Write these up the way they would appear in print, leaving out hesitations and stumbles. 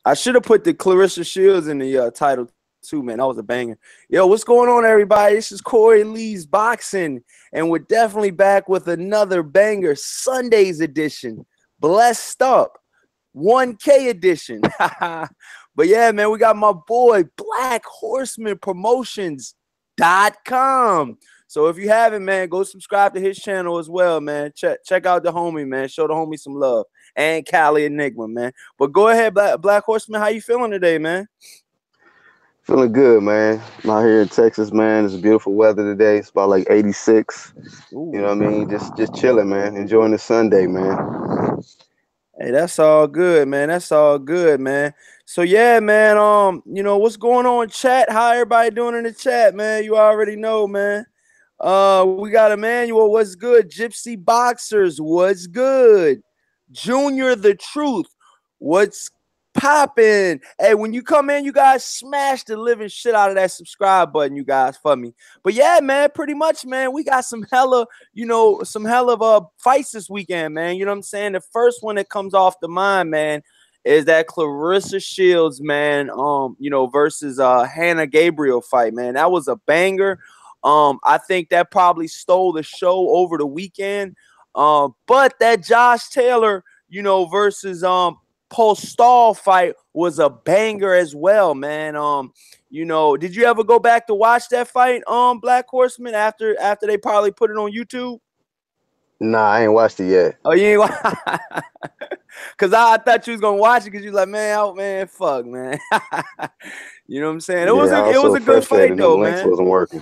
I should have put the Clarissa Shields in the title too, man. That was a banger. Yo, what's going on, everybody? This is Corey Lee's Boxing, and we're definitely back with another banger, Sunday's edition. Blessed Up, 1K edition. But yeah, man, we got my boy, Black Horseman Promotions.com. So if you haven't, man, go subscribe to his channel as well, man. Check out the homie, man. Show the homie some love. And Cali Enigma, man. But go ahead, Black Horseman. How you feeling today, man? Feeling good, man. I'm out here in Texas, man. It's beautiful weather today. It's about like 86. Ooh. You know what I mean? Just chilling, man. Enjoying the Sunday, man. Hey, that's all good, man. That's all good, man. So yeah, man. You know what's going on, chat? How everybody doing in the chat, man? You already know, man. We got Emmanuel. What's good? Gypsy Boxers. What's good? Junior the Truth. What's popping? Hey, when you come in, you guys smash the living shit out of that subscribe button, you guys, for me. But yeah, man, pretty much, man, we got some hella, some hell of fights this weekend, man. You know what I'm saying? The first one that comes off the mind, man, is that Clarissa Shields, man, versus Hannah Gabriel fight, man. That was a banger. I think that probably stole the show over the weekend. But that Josh Taylor, versus Postol fight was a banger as well, man. Did you ever go back to watch that fight, Black Horseman, after they probably put it on YouTube? Nah, I ain't watched it yet. Oh, you ain't because I thought you was gonna watch it because you like, man, fuck, man. You know what I'm saying? It was a good fight though, man. Links wasn't working.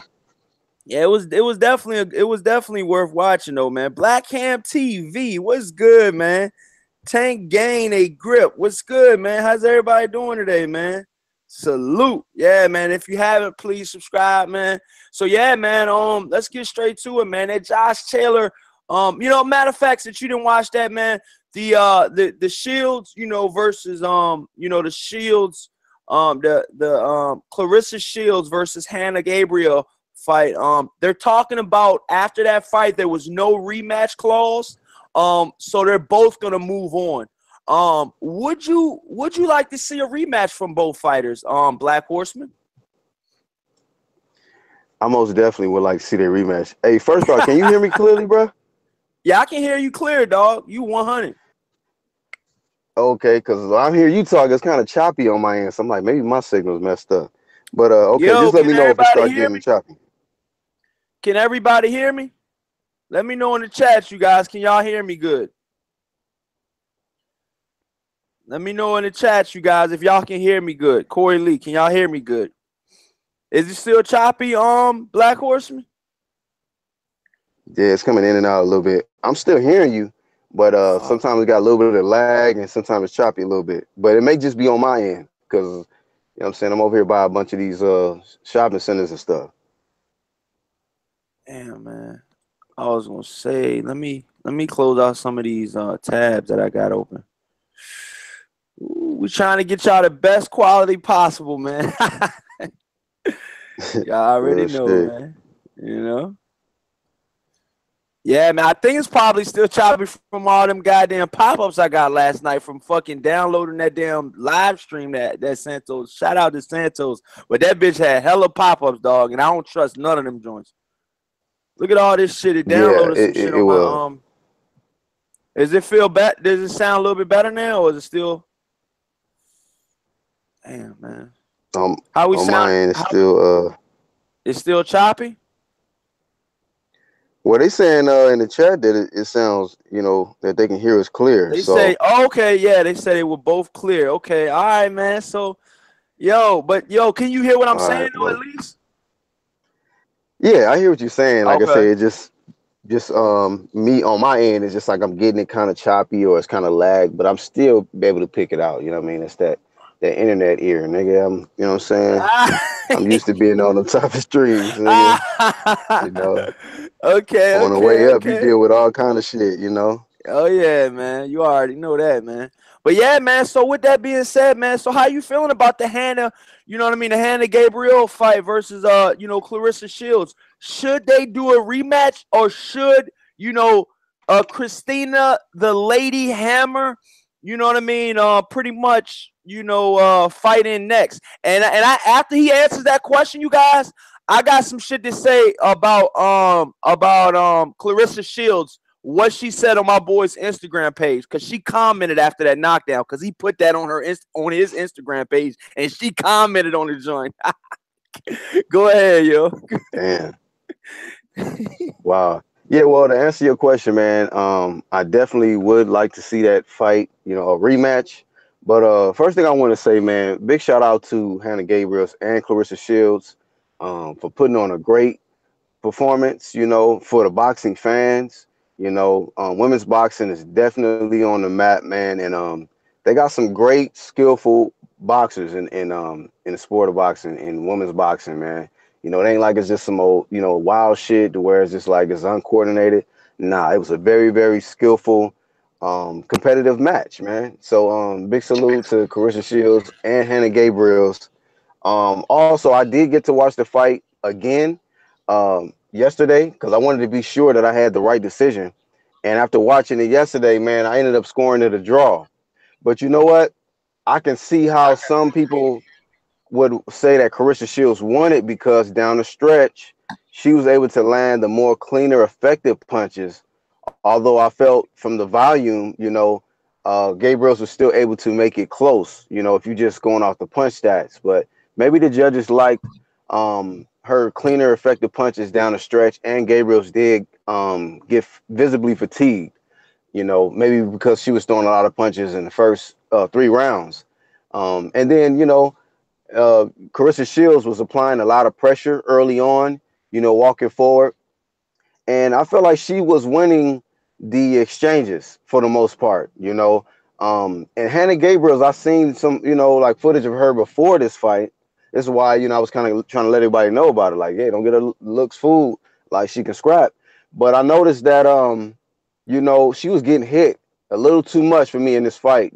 Yeah, it was definitely worth watching though, man. Black Ham TV, what's good, man? Tank Gain a grip, what's good, man? How's everybody doing today, man? Salute, yeah, man. If you haven't, please subscribe, man. So yeah, man. Let's get straight to it, man. That Josh Taylor, matter of fact, since you didn't watch that, man, the Shields, versus the Shields, the Clarissa Shields versus Hannah Gabriel fight. They're talking about after that fight there was no rematch clause. So they're both gonna move on. Would you like to see a rematch from both fighters, Black Horseman? I most definitely would like to see their rematch. Hey, first off, can you hear me clearly, bro? Yeah, I can hear you clear, dog. You 100. Okay, because I'm hearing you talk, it's kind of choppy on my end. So I'm like, maybe my signal's messed up. But okay, just let me know if it starts getting choppy. Can everybody hear me? Let me know in the chat, you guys. Can y'all hear me good? Let me know in the chat, you guys, if y'all can hear me good. Corey Lee, can y'all hear me good? Is it still choppy, Black Horseman? Yeah, it's coming in and out a little bit. I'm still hearing you, but sometimes we got a little bit of lag and sometimes it's choppy a little bit. But it may just be on my end because, you know what I'm saying, I'm over here by a bunch of these shopping centers and stuff. Damn, man. I was gonna say, let me close out some of these tabs that I got open. Ooh, we're trying to get y'all the best quality possible, man. Y'all already know, man. Yeah, man. I think it's probably still choppy from all them goddamn pop-ups I got last night from fucking downloading that damn live stream that Santos. Shout out to Santos, but that bitch had hella pop-ups, dog, and I don't trust none of them joints. Look at all this shit. It downloaded some shit on my Does it feel better? Does it sound a little bit better now, or is it still? Damn, man. How we sound? My end, it's still choppy. Well, they saying in the chat that it sounds, that they can hear us clear. They say, okay, yeah, they said they were both clear. Okay, all right, man. So, can you hear what I'm saying though, at least? Yeah, I hear what you're saying. Like I say, it just me on my end is just like I'm getting it kind of choppy or it's kind of lag, but I'm still be able to pick it out. You know what I mean? It's that internet ear, nigga. You know what I'm saying? I'm used to being on the top of streams, nigga. Okay. On the way up, you deal with all kind of shit, Oh yeah, man. You already know that, man. But yeah, man. So with that being said, man, so how you feeling about the Hannah, the Hannah Gabriel fight versus Clarissa Shields? Should they do a rematch, or should Christina the Lady Hammer you know what I mean, pretty much, fight in next. And after he answers that question, you guys, I got some shit to say about Clarissa Shields, what she said on my boy's Instagram page, because she commented after that knockdown, because he put that on on his Instagram page, and she commented on the joint. Go ahead, yo. Damn. Wow. Yeah, well, to answer your question, man, I definitely would like to see that fight, a rematch. But first thing I want to say, man, big shout out to Hannah Gabriels and Clarissa Shields for putting on a great performance, for the boxing fans. Women's boxing is definitely on the map, man, and they got some great, skillful boxers in the sport of boxing, in women's boxing, man. It ain't like it's just some old, wild shit to where it's just like it's uncoordinated. Nah, it was a very, very skillful, competitive match, man. So big salute to Clarissa Shields and Hannah Gabriels. Also, I did get to watch the fight again yesterday because I wanted to be sure that I had the right decision. And after watching it yesterday, man, I ended up scoring it a draw. But you know what? I can see how some people would say that Clarissa Shields won it because down the stretch, she was able to land the more cleaner, effective punches. Although I felt from the volume, Gabriels was still able to make it close, if you're just going off the punch stats. But maybe the judges liked her cleaner, effective punches down the stretch, and Gabriels did get visibly fatigued, maybe because she was throwing a lot of punches in the first 3 rounds. And then, Clarissa Shields was applying a lot of pressure early on, walking forward. And I felt like she was winning the exchanges for the most part, And Hannah Gabriels, I seen some, like footage of her before this fight. This is why, I was kind of trying to let everybody know about it. Like, hey, don't get her looks fooled. Like, she can scrap. But I noticed that, she was getting hit a little too much for me in this fight.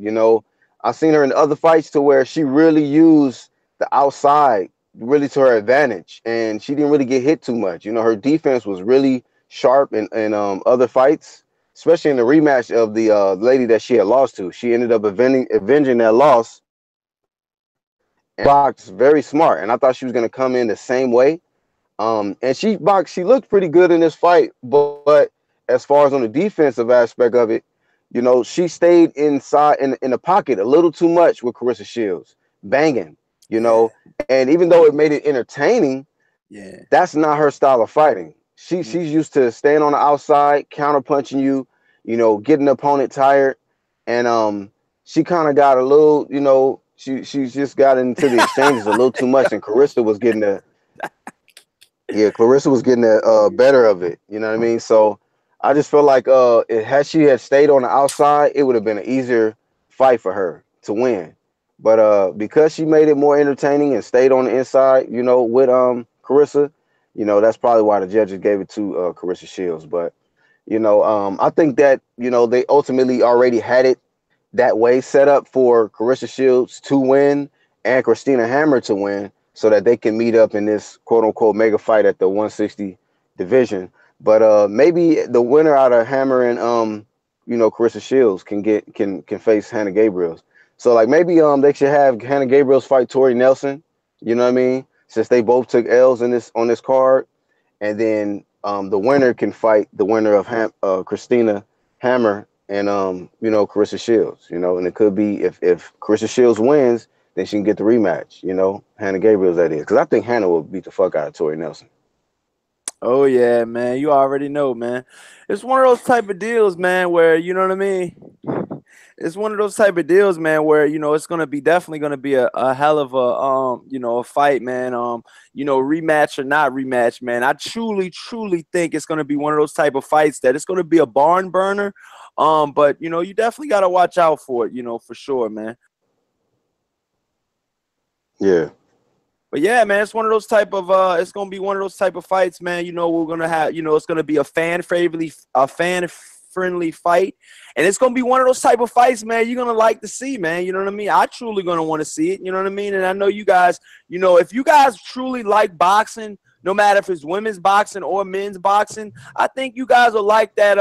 I seen her in other fights to where she really used the outside really to her advantage, and she didn't really get hit too much. Her defense was really sharp in other fights, especially in the rematch of the lady that she had lost to. She ended up avenging that loss and boxed very smart. And I thought she was going to come in the same way. And she boxed. She looked pretty good in this fight, but as far as on the defensive aspect of it, she stayed inside in the pocket a little too much with Clarissa Shields, banging, and even though it made it entertaining, that's not her style of fighting. She's used to staying on the outside, counter punching you, getting the opponent tired, and she kind of got a little, she just got into the exchanges a little too much, and Clarissa was getting the better of it. You know what I mean? So I just feel like had she had stayed on the outside, it would have been an easier fight for her to win. But because she made it more entertaining and stayed on the inside, with Clarissa, that's probably why the judges gave it to Clarissa Shields. But I think that they ultimately already had it that way set up for Clarissa Shields to win and Christina Hammer to win, so that they can meet up in this quote unquote mega fight at the 160 division. But maybe the winner out of Hammer and Clarissa Shields can face Hannah Gabriels. So like maybe they should have Hannah Gabriels fight Tori Nelson, you know what I mean? Since they both took L's on this card, and then the winner can fight the winner of Christina Hammer and Clarissa Shields, and it could be if Clarissa Shields wins, then she can get the rematch, Hannah Gabriels, that is. Because I think Hannah will beat the fuck out of Tori Nelson. Oh, yeah, man. You already know, man. It's one of those type of deals, man, where, you know what I mean? It's one of those type of deals, man, where, it's going to be definitely going to be a hell of a fight, man. Rematch or not rematch, man. I truly, truly think it's going to be one of those type of fights that it's going to be a barn burner. But, you definitely got to watch out for it, for sure, man. Yeah. But yeah, man, it's one of those type of it's gonna be one of those type of fights, man. We're gonna have, it's gonna be a fan friendly fight, and it's gonna be one of those type of fights, man. You're gonna like to see, man. You know what I mean? I truly gonna want to see it. You know what I mean? And I know you guys, if you guys truly like boxing, no matter if it's women's boxing or men's boxing. I think you guys will like that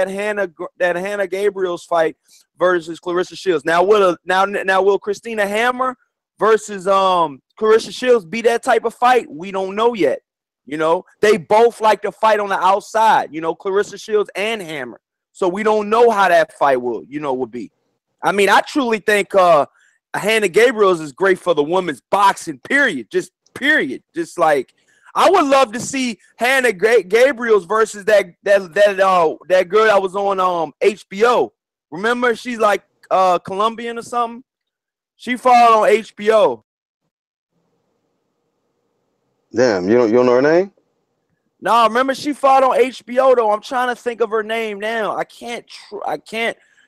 Hannah Gabriel's fight versus Clarissa Shields. Now will Christina Hammer versus Clarissa Shields be that type of fight? We don't know yet. You know, they both like to fight on the outside, you know, Clarissa Shields and Hammer. So we don't know how that fight will be. I mean, I truly think Hannah Gabriel's is great for the women's boxing, period. Just period. Just like I would love to see Hannah Gabriel's versus that girl that was on HBO. Remember, she's like Colombian or something. She fought on HBO. Damn, you don't know her name? No, remember she fought on HBO though. I'm trying to think of her name now. I can't,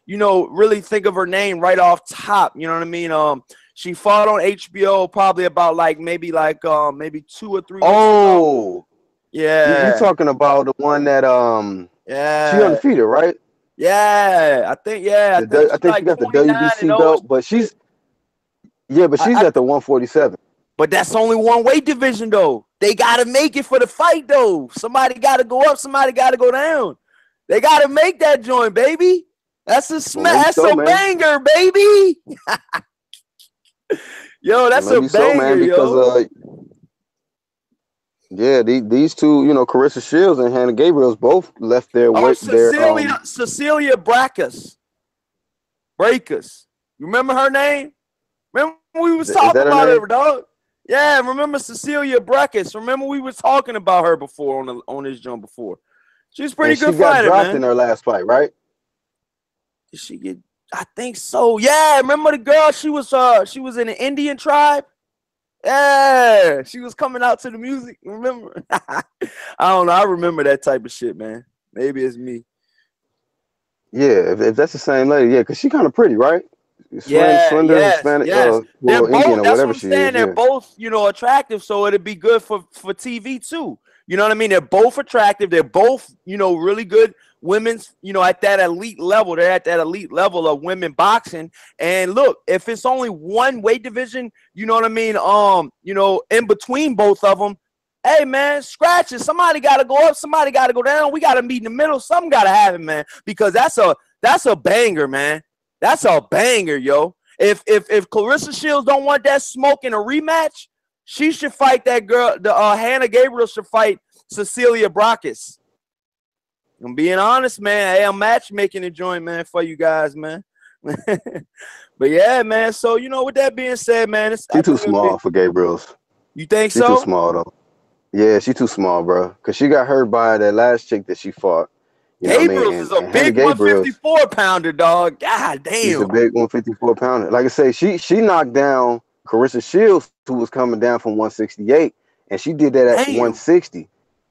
really think of her name right off top. You know what I mean? She fought on HBO probably about maybe 2 or 3 weeks ago. Yeah. You talking about the one that yeah, she undefeated, right? Yeah, I think I think she got the WBC belt, but she's at the 147. But that's only one weight division, though. They got to make it for the fight, though. Somebody got to go up. Somebody got to go down. They got to make that joint, baby. That's a smash. That's a banger, baby. Yo, that's a banger, man, because, these two, Clarissa Shields and Hannah Gabriel's both left their weight. Cecilia Brækhus. You remember her name? Remember we was talking about her, dog? Yeah, remember Cecilia Brækhus? Remember we was talking about her before on this jump before. She's pretty good fighter, man. She got dropped in her last fight, right? Did she get? I think so. Yeah, remember the girl? She was in an Indian tribe. Yeah, she was coming out to the music. Remember? I don't know. I remember that type of shit, man. Maybe it's me. Yeah, if that's the same lady, yeah, because she kind of pretty, right? Slender, Hispanic, Indian or whatever she is. They're both, attractive, so it'd be good for TV too. You know what I mean? They're both attractive. They're both, really good women's, at that elite level. They're at that elite level of women boxing. And look, if it's only one weight division, you know what I mean? In between both of them, hey man, scratch it. Somebody got to go up. Somebody got to go down. We got to meet in the middle. Something got to happen, man, because that's a banger, man. That's a banger, yo. If Clarissa Shields don't want that smoke in a rematch, she should fight that girl. Hannah Gabriel should fight Cecilia Brækhus. I'm being honest, man. Hey, I'm matchmaking the joint, man, for you guys, man. But yeah, man. So with that being said, man, she's too small for Gabriel's. You think so? She's too small though. Yeah, she's too small, bro. Cause she got hurt by that last chick that she fought. Gabriel's is a big 154-pounder, dog. God damn. She's a big 154-pounder. Like I say, she knocked down Clarissa Shields, who was coming down from 168, and she did that at 160.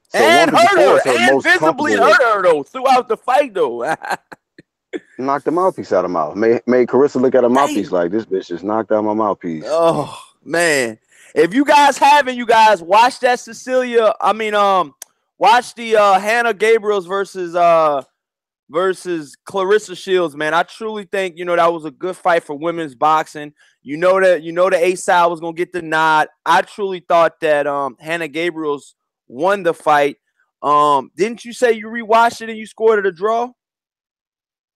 So and hurt her, and visibly hurt her, though, throughout the fight, though. Knocked the mouthpiece out of her mouth. Made Clarissa look at her mouthpiece like, this bitch just knocked out my mouthpiece. Oh, man. If you guys haven't, watch that watch the Hannah Gabriel's versus Clarissa Shields, man. I truly think, that was a good fight for women's boxing. The A-side was going to get the nod. I truly thought that Hannah Gabriel's won the fight. Didn't you say you rewatched it and you scored it a draw?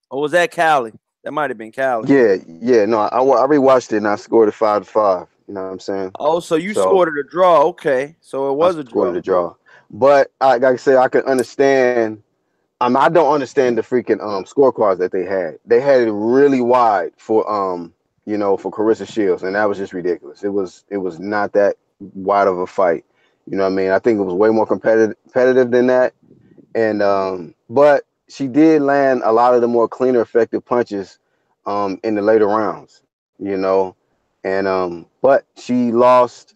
Or was that Cali? That might have been Cali. Yeah. No, I rewatched it and I scored it 5-5. You know what I'm saying? Oh, so you scored it a draw. Okay. So it was a draw. Scored it a draw. But like I said, I can understand. I don't understand the freaking scorecards that they had. They had it really wide for for Clarissa Shields, and that was just ridiculous. It was not that wide of a fight. You know what I mean? I think it was way more competitive than that. And but she did land a lot of the more cleaner, effective punches in the later rounds. And but she lost.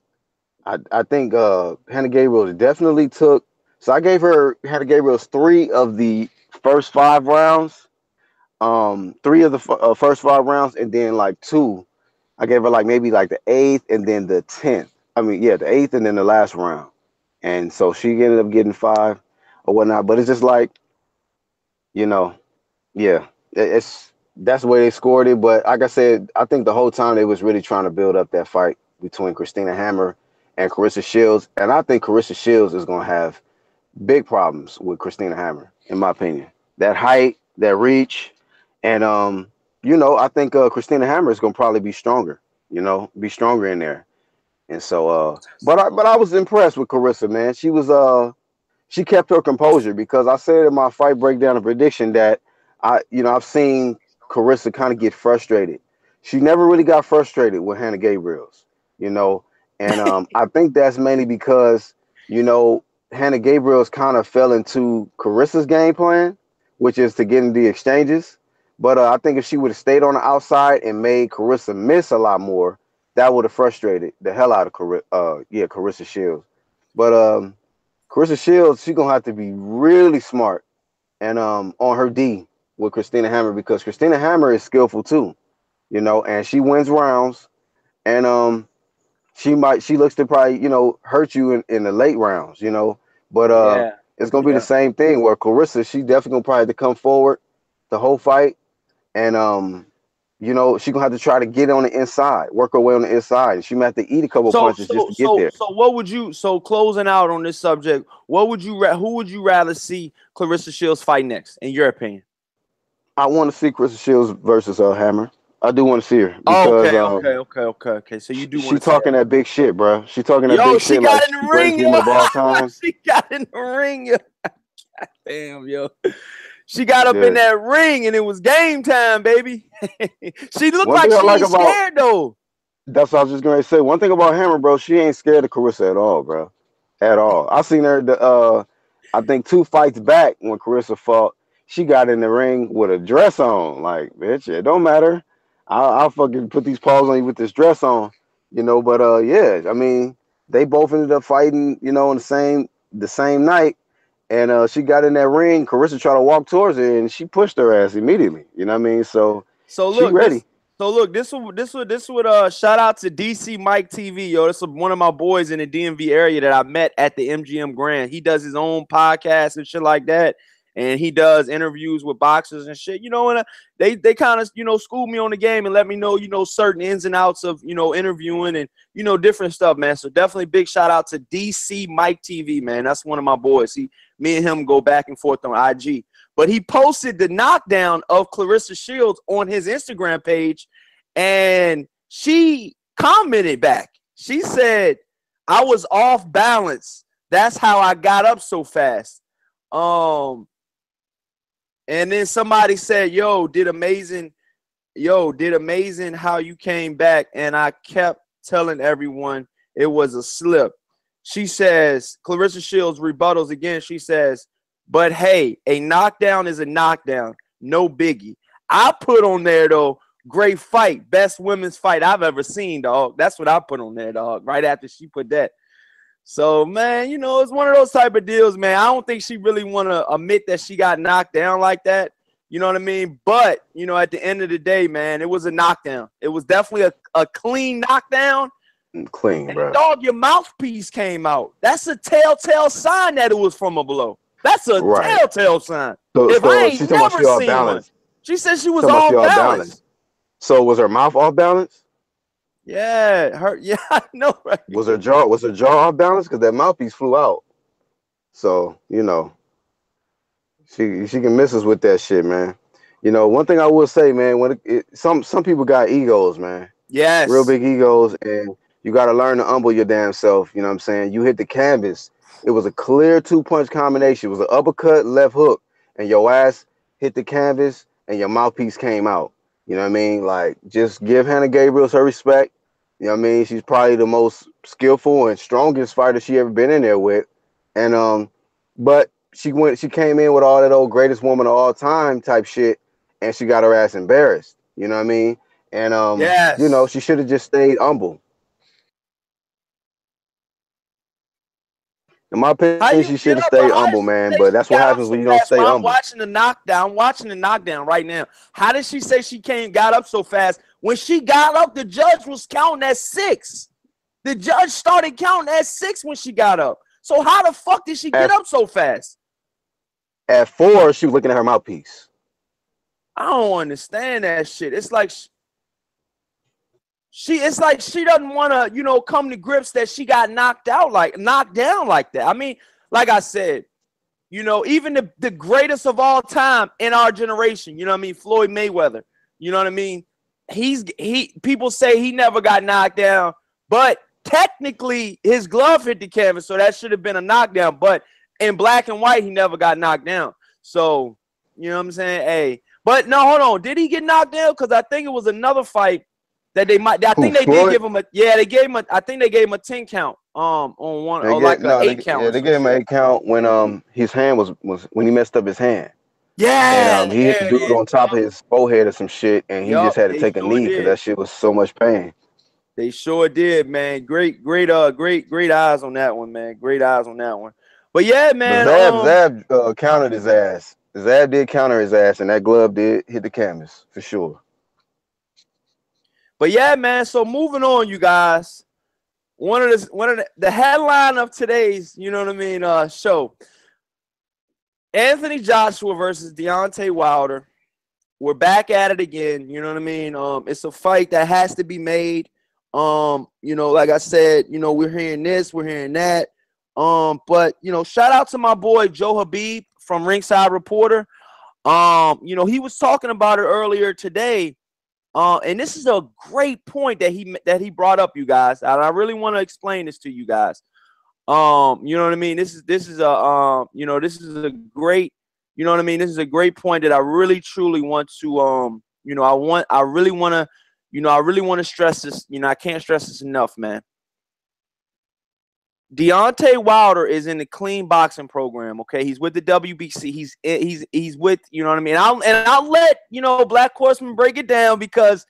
I think Hannah Gabriel definitely took. So I gave her Hannah Gabriel's 3 of the first 5 rounds, 3 of the first 5 rounds, and then 2. I gave her maybe the 8th and then the 10th. I mean, the 8th and then the last round. And so she ended up getting 5 or whatnot. But it's just that's the way they scored it. But like I said, I think the whole time they was really trying to build up that fight between Christina Hammer and Carissa Shields. And I think Carissa Shields is going to have big problems with Christina Hammer, in my opinion. That height, that reach, and I think Christina Hammer is going to probably be stronger. Be stronger in there. And so, but I was impressed with Carissa, man. She kept her composure because I said in my fight breakdown and prediction that I've seen Carissa kind of get frustrated. She never really got frustrated with Hannah Gabriels, you know, and I think that's mainly because Hannah Gabriels kind of fell into Carissa's game plan, which is to get in the exchanges. But I think if she would have stayed on the outside and made Carissa miss a lot more, that would have frustrated the hell out of Carissa Shields. But Carissa Shields, she's gonna have to be really smart and on her D with Christina Hammer because Christina Hammer is skillful too, and she wins rounds and she looks to probably, hurt you in the late rounds, But it's gonna be the same thing where Carissa, she definitely gonna probably have to come forward the whole fight and she gonna have to try to get on the inside, work her way on the inside. And she might have to eat a couple punches just to get there. So what would you closing out on this subject, who would you rather see Clarissa Shields fight next, in your opinion? I want to see Clarissa Shields versus Hammer. I do want to see her because okay. So you do want she talking that big shit, bro. She talking that big shit. She got in the ring, woman of all time. She got in the ring, yo. God damn, yo. She got up in that ring and it was game time, baby. She looked like she ain't scared though. That's what I was just gonna say. One thing about Hammer, bro, she ain't scared of Carissa at all, bro. At all. I seen her I think 2 fights back when Carissa fought. She got in the ring with a dress on. Like, bitch, it don't matter. I'll fucking put these paws on you with this dress on, But I mean, they both ended up fighting, on the same night, and she got in that ring. Carissa tried to walk towards her, and she pushed her ass immediately. You know what I mean? So look, she ready. This would shout out to DC Mike TV, yo. This is one of my boys in the DMV area that I met at the MGM Grand. He does his own podcast and shit like that. And he does interviews with boxers and shit, and they kind of, school me on the game and let me know, certain ins and outs of, interviewing and, different stuff, man. So definitely big shout out to DC Mike TV, man. That's one of my boys. Me and him go back and forth on IG. But he posted the knockdown of Clarissa Shields on his Instagram page, and she commented back. She said, "I was off balance. That's how I got up so fast." And then somebody said, did amazing how you came back. And I kept telling everyone it was a slip. She says, Clarissa Shields rebuttals again. She says, but hey, a knockdown is a knockdown. No biggie. I put on there, though, great fight. Best women's fight I've ever seen, dog. That's what I put on there, dog, right after she put that. So, man, it's one of those type of deals, man. I don't think she really want to admit that she got knocked down like that. You know what I mean? But, at the end of the day, man, it was a knockdown. It was definitely a clean knockdown. Clean, bro. Dog, your mouthpiece came out. That's a telltale sign that it was from a blow. That's a telltale sign. If I ain't never seen one. She said she was off balance. So was her mouth off balance? Yeah, I know, right? Was her jaw off balance? Because that mouthpiece flew out. So, she can miss us with that shit, man. One thing I will say, man, some people got egos, man. Yes. Real big egos, and you got to learn to humble your damn self. You know what I'm saying? You hit the canvas. It was a clear 2-punch combination. It was an uppercut, left hook, and your ass hit the canvas, and your mouthpiece came out. You know what I mean? Like, just give Hannah Gabriels her respect. You know what I mean? She's probably the most skillful and strongest fighter she ever been in there with. And but she came in with all that old greatest woman of all time type shit, and she got her ass embarrassed. You know what I mean? And yes. She should have just stayed humble. In my opinion, she should have stayed humble, man. But that's what happens when you don't stay humble. I'm watching the knockdown right now. How did she say she got up so fast? When she got up, the judge was counting at 6. The judge started counting at 6 when she got up. So how the fuck did she get up so fast? At 4, she was looking at her mouthpiece. I don't understand that shit. It's like it's like she doesn't want to, come to grips that she got knocked down like that. I mean, like I said, even the greatest of all time in our generation, Floyd Mayweather, you know what I mean? People say he never got knocked down, but technically his glove hit the canvas, so that should have been a knockdown. But in black and white, he never got knocked down. So, you know what I'm saying? Hey, but no, hold on. Did he get knocked down? Because I think it was another fight that they might. I think they did give him a. Yeah, they gave him a. I think they gave him a 10 count. On one or like an 8 count. Yeah, they gave him an 8 count when his hand was when he messed up his hand. Yeah, and he hit the dude on top of his forehead or some shit, and he just had to take a knee because that shit was so much pain. They sure did, man. Great eyes on that one, man. Great eyes on that one. But yeah, man. Zab countered his ass. Zab did counter his ass, and that glove did hit the canvas for sure. But yeah, man. So moving on, you guys. One of the headline of today's, show. Anthony Joshua versus Deontay Wilder. We're back at it again. You know what I mean? It's a fight that has to be made. Like I said, we're hearing this, we're hearing that. But shout out to my boy Joe Habib from Ringside Reporter. He was talking about it earlier today. And this is a great point that he brought up, you guys. And I really want to explain this to you guys. You know what I mean? This is a this is a great, this is a great point that I really truly want to I really want to stress this. I can't stress this enough, man. Deontay Wilder is in the clean boxing program. Okay, he's with the WBC. He's with, you know what I mean. I'll let Black Horseman break it down because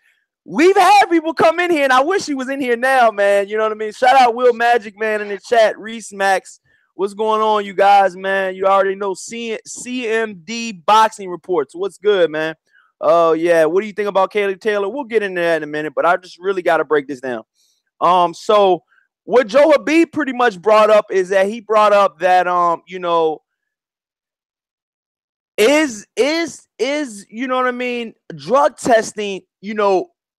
we've had people come in here, and I wish he was in here now, man. You know what I mean. Shout out Will Magic Man in the chat. Reese Max, what's going on, you guys, man? You already know CMD Boxing Reports. What's good, man? Oh yeah, what do you think about Kaylee Taylor? We'll get into that in a minute, but I just really got to break this down. So what Joe Habib pretty much brought up is that he brought up that is you know what I mean, drug testing,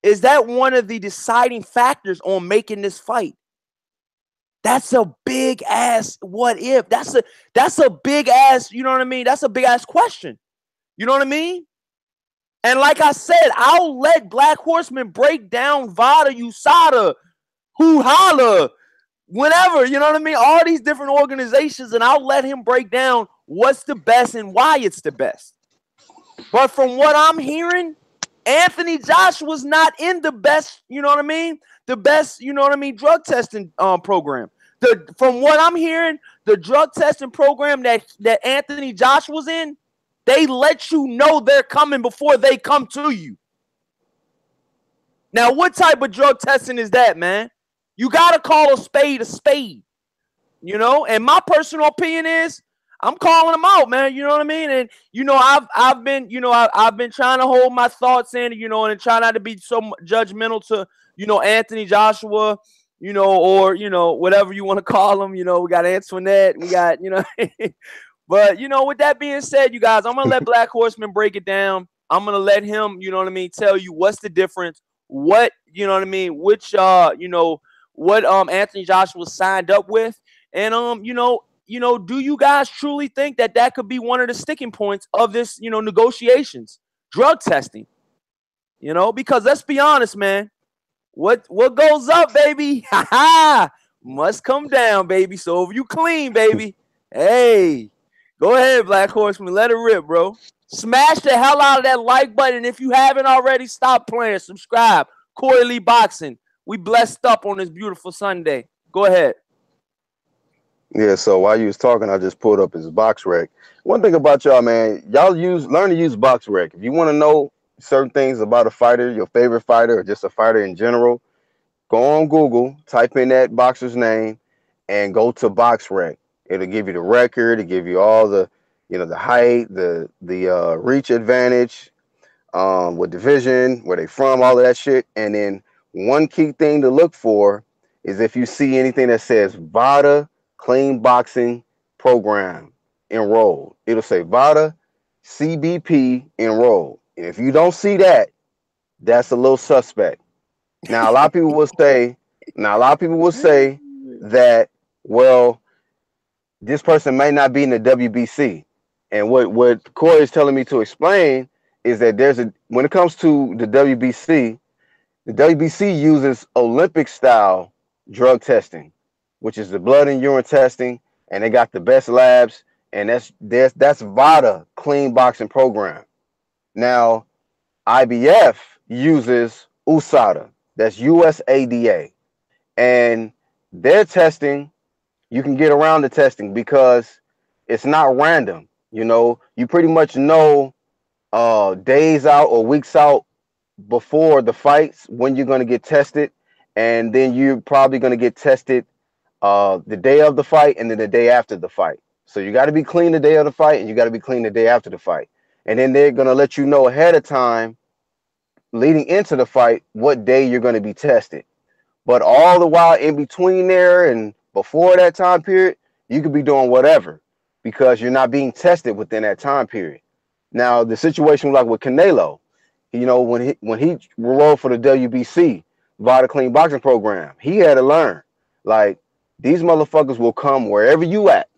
is that one of the deciding factors on making this fight? That's a big ass what if. That's a big ass, you know what I mean? That's a big ass question. You know what I mean? And like I said, I'll let Black Horseman break down Vada, USADA, Who Holla, whenever, you know what I mean? All these different organizations, and I'll let him break down what's the best and why it's the best. But from what I'm hearing, Anthony Joshua's not in the best, you know what I mean? The best, you know what I mean, drug testing program. From what I'm hearing, the drug testing program that Anthony Joshua's in, they let you know they're coming before they come to you. Now, what type of drug testing is that, man? You got to call a spade, and my personal opinion is I'm calling them out, man. You know what I mean? And, I've been trying to hold my thoughts in, and try not to be so judgmental to, Anthony Joshua, or, whatever you want to call him. We got Antoinette, we got, But, with that being said, you guys, I'm going to let Black Horseman break it down. I'm going to let him, tell you what's the difference, what, which, what Anthony Joshua signed up with. And, do you guys truly think that could be one of the sticking points of this, negotiations, drug testing? Because let's be honest, man, what goes up, baby, must come down, baby. So if you clean, baby, hey, go ahead, Black Horseman. Let it rip, bro. Smash the hell out of that like button. If you haven't already, stop playing. Subscribe. Corey Lee Boxing. We blessed up on this beautiful Sunday. Go ahead. Yeah, so while you was talking, I just pulled up his box rec. One thing about y'all, man, y'all learn to use box rec. If you want to know certain things about a fighter, your favorite fighter, or just a fighter in general, go on Google, type in that boxer's name, and go to box rec. It'll give you the record, it'll give you all the, the height, the reach advantage, what division, where they from, all of that shit. And then one key thing to look for is if you see anything that says VADA Clean Boxing Program enrolled. It'll say VADA CBP enrolled. And if you don't see that, that's a little suspect. Now a lot of people will say, that, well, this person may not be in the WBC. And what Corey is telling me to explain is that when it comes to the WBC uses Olympic style drug testing, which is the blood and urine testing, and they got the best labs, and that's VADA clean boxing program. Now, IBF uses USADA, that's USADA, and their testing, you can get around the testing because it's not random. You pretty much know days out or weeks out before the fights when you're going to get tested, and then you're probably going to get tested the day of the fight and then the day after the fight. So you got to be clean the day of the fight and you got to be clean the day after the fight. And then they're going to let you know ahead of time, leading into the fight, what day you're going to be tested. But all the while in between there and before that time period, you could be doing whatever because you're not being tested within that time period. Now, the situation like with Canelo, when he rolled for the WBC, Vita Clean Boxing Program, he had to learn, like, these motherfuckers will come wherever you at.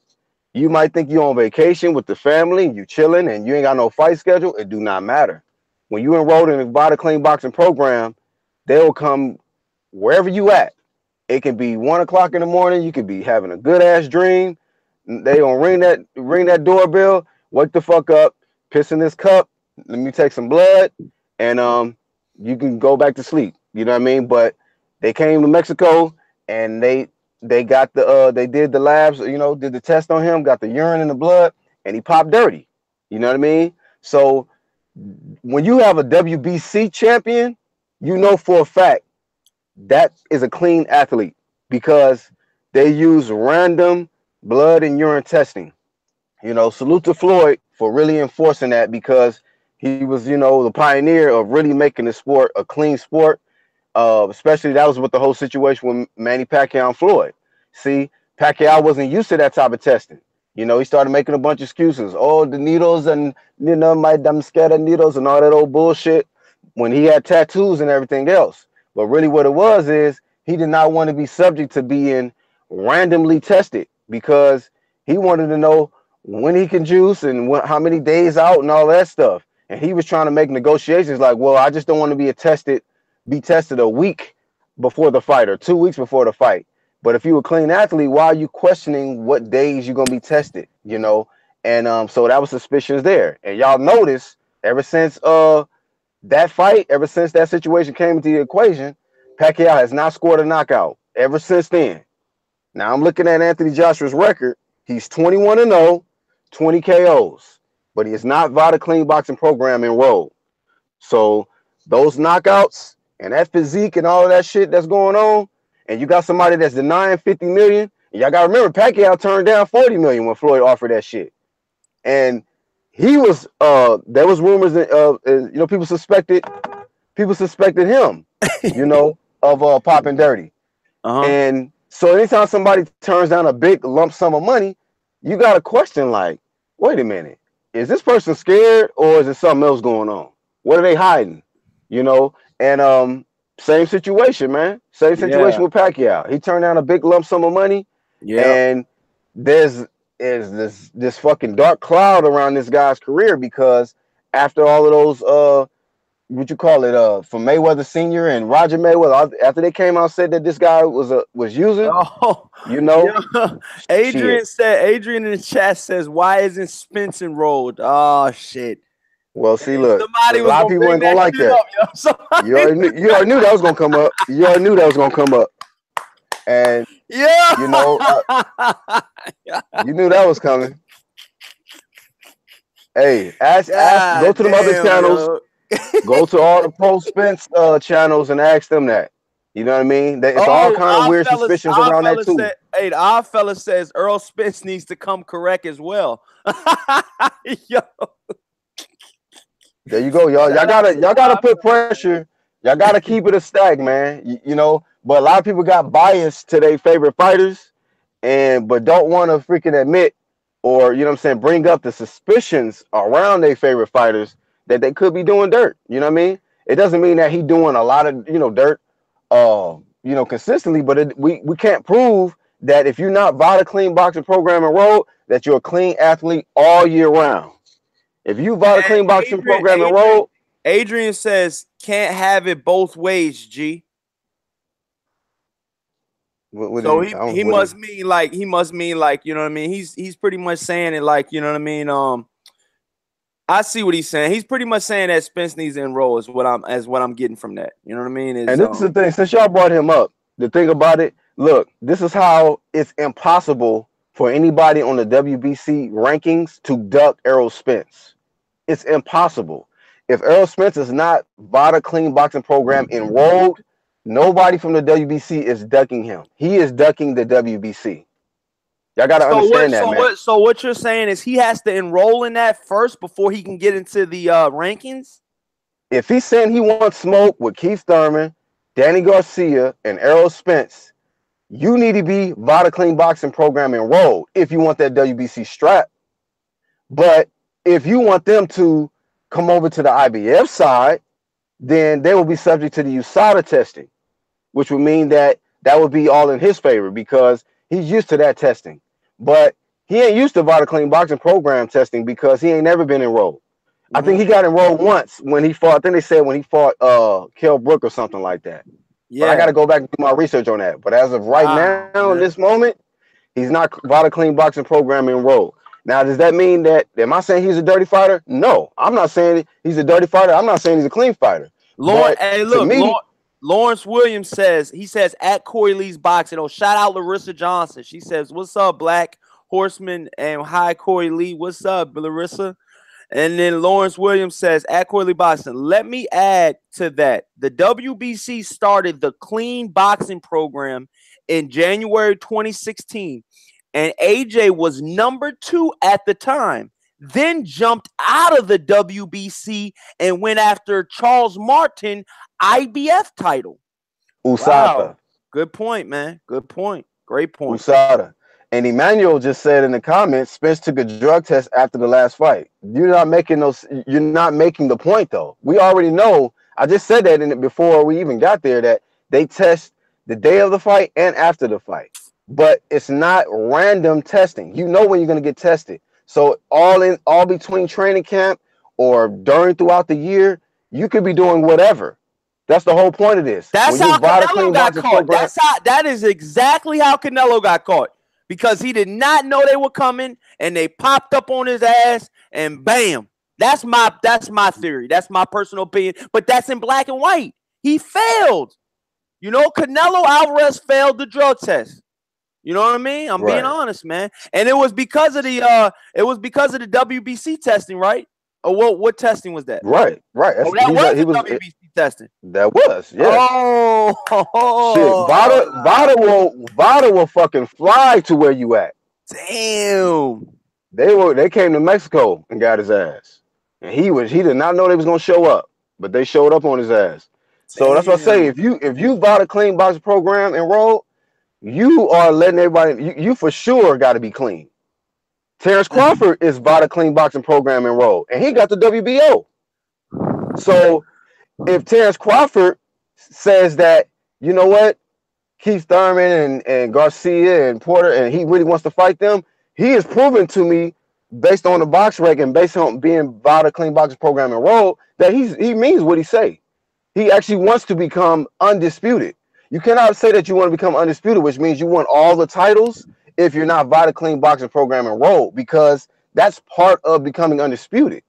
You might think you're on vacation with the family, you chilling, and you ain't got no fight schedule. It do not matter. When you enrolled in the Vita Clean Boxing Program, they'll come wherever you at. It can be 1 o'clock in the morning. You could be having a good ass dream. They gonna ring that doorbell. Wake the fuck up. Piss in this cup. Let me take some blood, and you can go back to sleep. You know what I mean? But they came to Mexico and they got they did the labs. Did the test on him. Got the urine and the blood, and he popped dirty. You know what I mean? So when you have a WBC champion, you know for a fact that is a clean athlete because they use random blood and urine testing. Salute to Floyd for really enforcing that because he was, the pioneer of really making the sport a clean sport. Especially that was with the whole situation with Manny Pacquiao and Floyd. See, Pacquiao wasn't used to that type of testing. He started making a bunch of excuses. Oh, the needles and, I'm scared of needles and all that old bullshit when he had tattoos and everything else. But really what it was is he did not want to be subject to being randomly tested because he wanted to know when he can juice and how many days out and all that stuff. And he was trying to make negotiations like, well, I just don't want to be tested a week before the fight or 2 weeks before the fight. But if you're a clean athlete, why are you questioning what days you're gonna be tested? And so that was suspicious there. And y'all notice ever since that fight, ever since that situation came into the equation, Pacquiao has not scored a knockout ever since then. Now I'm looking at Anthony Joshua's record. He's 21-0, 20 KOs, but he is not Vita Clean Boxing Program enrolled. So those knockouts and that physique and all of that shit that's going on, and you got somebody that's denying 50 million, and y'all got to remember Pacquiao turned down 40 million when Floyd offered that shit. And he was there was rumors that people suspected him, of popping dirty. And so anytime somebody turns down a big lump sum of money, you got to question like, wait a minute, is this person scared or is there something else going on? What are they hiding? And same situation, man. Same situation with Pacquiao. He turned down a big lump sum of money, and there's this fucking dark cloud around this guy's career because after all of those what you call it from Mayweather Sr. and Roger Mayweather, after they came out and said that this guy was using, Adrian in the chat says, why isn't Spence enrolled? Oh shit. Well, see, look, a lot of people ain't gonna like that. Up, you already knew that was gonna come up. You already knew that was gonna come up. And you knew that was coming. Hey, go to the other channels. Go to all the pro Spence channels and ask them that. You know what I mean? It's all kind of weird suspicions around that too. The odd fella says Earl Spence needs to come correct as well. Yo. There you go, y'all. Y'all gotta put pressure. Y'all gotta keep it a stack, man. But a lot of people got bias to their favorite fighters, but don't want to freaking admit or bring up the suspicions around their favorite fighters that they could be doing dirt. You know what I mean? It doesn't mean that he doing a lot of dirt consistently, but we can't prove that if you're not VADA clean boxing program enrolled, that you're a clean athlete all year round. If you VADA clean boxing program enrolled, Adrian says can't have it both ways, G. So he must mean like you know what I mean. He's pretty much saying it like you know what I mean. I see what he's saying. He's pretty much saying that Spence needs to enroll is what I'm getting from that. You know what I mean? And this is the thing. Since y'all brought him up, the thing about it, look, this is how it's impossible for anybody on the WBC rankings to duck Errol Spence. It's impossible. If Errol Spence is not VADA clean boxing program enrolled, nobody from the WBC is ducking him. He is ducking the WBC. Y'all got to understand that, man. So what you're saying is he has to enroll in that first before he can get into the rankings? If he's saying he wants smoke with Keith Thurman, Danny Garcia, and Errol Spence, you need to be VADA clean boxing program enrolled if you want that WBC strap. But if you want them to come over to the IBF side, then they will be subject to the USADA testing, which would mean that would be all in his favor because he's used to that testing. But he ain't used to VADA clean boxing program testing because he ain't never been enrolled. I think he got enrolled once when he fought. I think they said when he fought Kell Brook or something like that. Yeah. But I got to go back and do my research on that. But as of right now, in this moment, he's not VADA clean boxing program enrolled. Now, does that mean that, am I saying he's a dirty fighter? No, I'm not saying he's a dirty fighter. I'm not saying he's a clean fighter. Lawrence Williams says, at Corey Lee's Boxing. Oh, shout out Larissa Johnson. She says, what's up, Black Horseman? And hi, Corey Lee. What's up, Larissa? And then Lawrence Williams says, at Corey Lee Boxing, let me add to that. The WBC started the clean boxing program in January 2016. And AJ was number 2 at the time, then jumped out of the WBC and went after Charles Martin IBF title. USADA. Wow. Good point, man. Good point. Great point. USADA. And Emmanuel just said in the comments, Spence took a drug test after the last fight. You're not making the point, though. We already know. I just said that in it before we even got there, that they test the day of the fight and after the fight. But it's not random testing. You know when you're going to get tested. So all between training camp or throughout the year, you could be doing whatever. That's the whole point of this. That's how Canelo got caught. That is exactly how Canelo got caught. Because he did not know they were coming and they popped up on his ass and bam. That's my theory. That's my personal opinion. But that's in black and white. He failed. You know, Canelo Alvarez failed the drug test. You know what I mean? I'm being honest, man. And it was because of the WBC testing, right? Or what testing was that? Right. Oh, that was the WBC testing. That was, yeah. Oh, shit. VADA will fucking fly to where you at. Damn. They came to Mexico and got his ass. And he did not know they was gonna show up, but they showed up on his ass. So Damn. That's what I say. If you VADA clean boxing program enrolled, you are letting everybody. You for sure got to be clean. Terrence Crawford is VADA clean boxing program enrolled, and he got the WBO. So if Terrence Crawford says that, you know what, Keith Thurman and Garcia and Porter, and he really wants to fight them, he has proven to me, based on the box rec and based on being VADA clean boxing program enrolled, that he means what he say. He actually wants to become undisputed. You cannot say that you want to become undisputed, which means you want all the titles if you're not VADA clean boxing program enrolled, because that's part of becoming undisputed.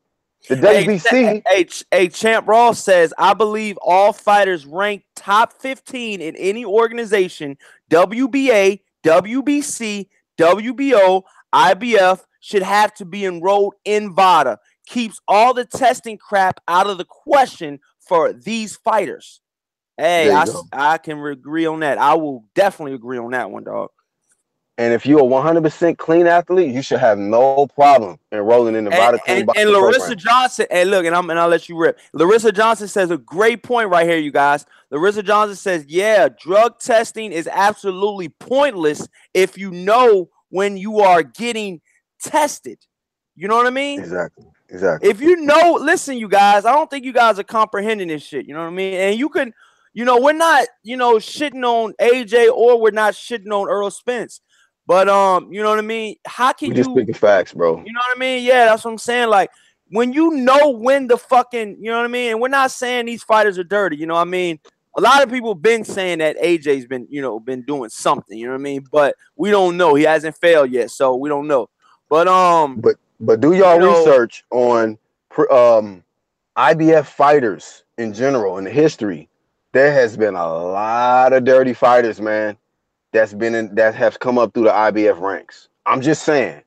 The WBC. Champ Ross says, I believe all fighters ranked top 15 in any organization, WBA, WBC, WBO, IBF, should have to be enrolled in VADA. Keeps all the testing crap out of the question for these fighters. Hey, I can agree on that. I will definitely agree on that one, dog. And if you're a 100% clean athlete, you should have no problem enrolling in the VADA clean boxing program. And Larissa Johnson, and look, and I'll let you rip. Larissa Johnson says a great point right here, you guys. Larissa Johnson says, yeah, drug testing is absolutely pointless if you know when you are getting tested. You know what I mean? Exactly. If you know, listen, you guys, I don't think you guys are comprehending this shit. You know what I mean? And you can you know, we're not, you know, shitting on AJ or we're not shitting on Earl Spence. But you know what I mean? How We can just you, speaking facts, bro. you know what I mean? Yeah, that's what I'm saying. Like when you know when the fucking, you know what I mean? And we're not saying these fighters are dirty, you know what I mean? A lot of people been saying that AJ's been, you know, been doing something, you know what I mean? But we don't know. He hasn't failed yet, so we don't know. But But do you y'all know, research on IBF fighters in general in the history? There has been a lot of dirty fighters, man. That have come up through the IBF ranks. I'm just saying.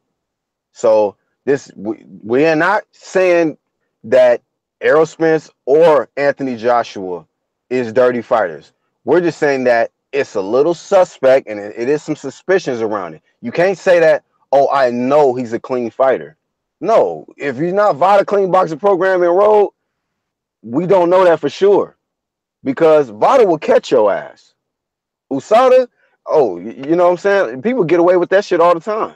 So we are not saying that Errol Spence or Anthony Joshua is dirty fighters. We're just saying that it's a little suspect and it is some suspicions around it. You can't say that, oh, I know he's a clean fighter. No, if he's not Vada clean boxing program enrolled, we don't know that for sure because Vada will catch your ass. USADA, oh, you know what I'm saying? People get away with that shit all the time.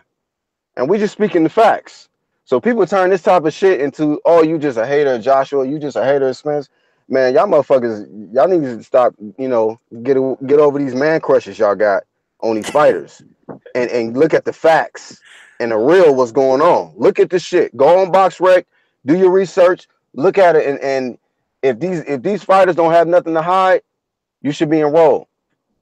And we just speaking the facts. So people turn this type of shit into, oh, you just a hater of Joshua, you just a hater of Spence. Man, y'all motherfuckers, y'all need to stop, you know, get over these man crushes y'all got on these fighters. And look at the facts and the real what's going on. Look at the shit. Go on BoxRec, do your research, look at it, and if these fighters don't have nothing to hide, you should be enrolled.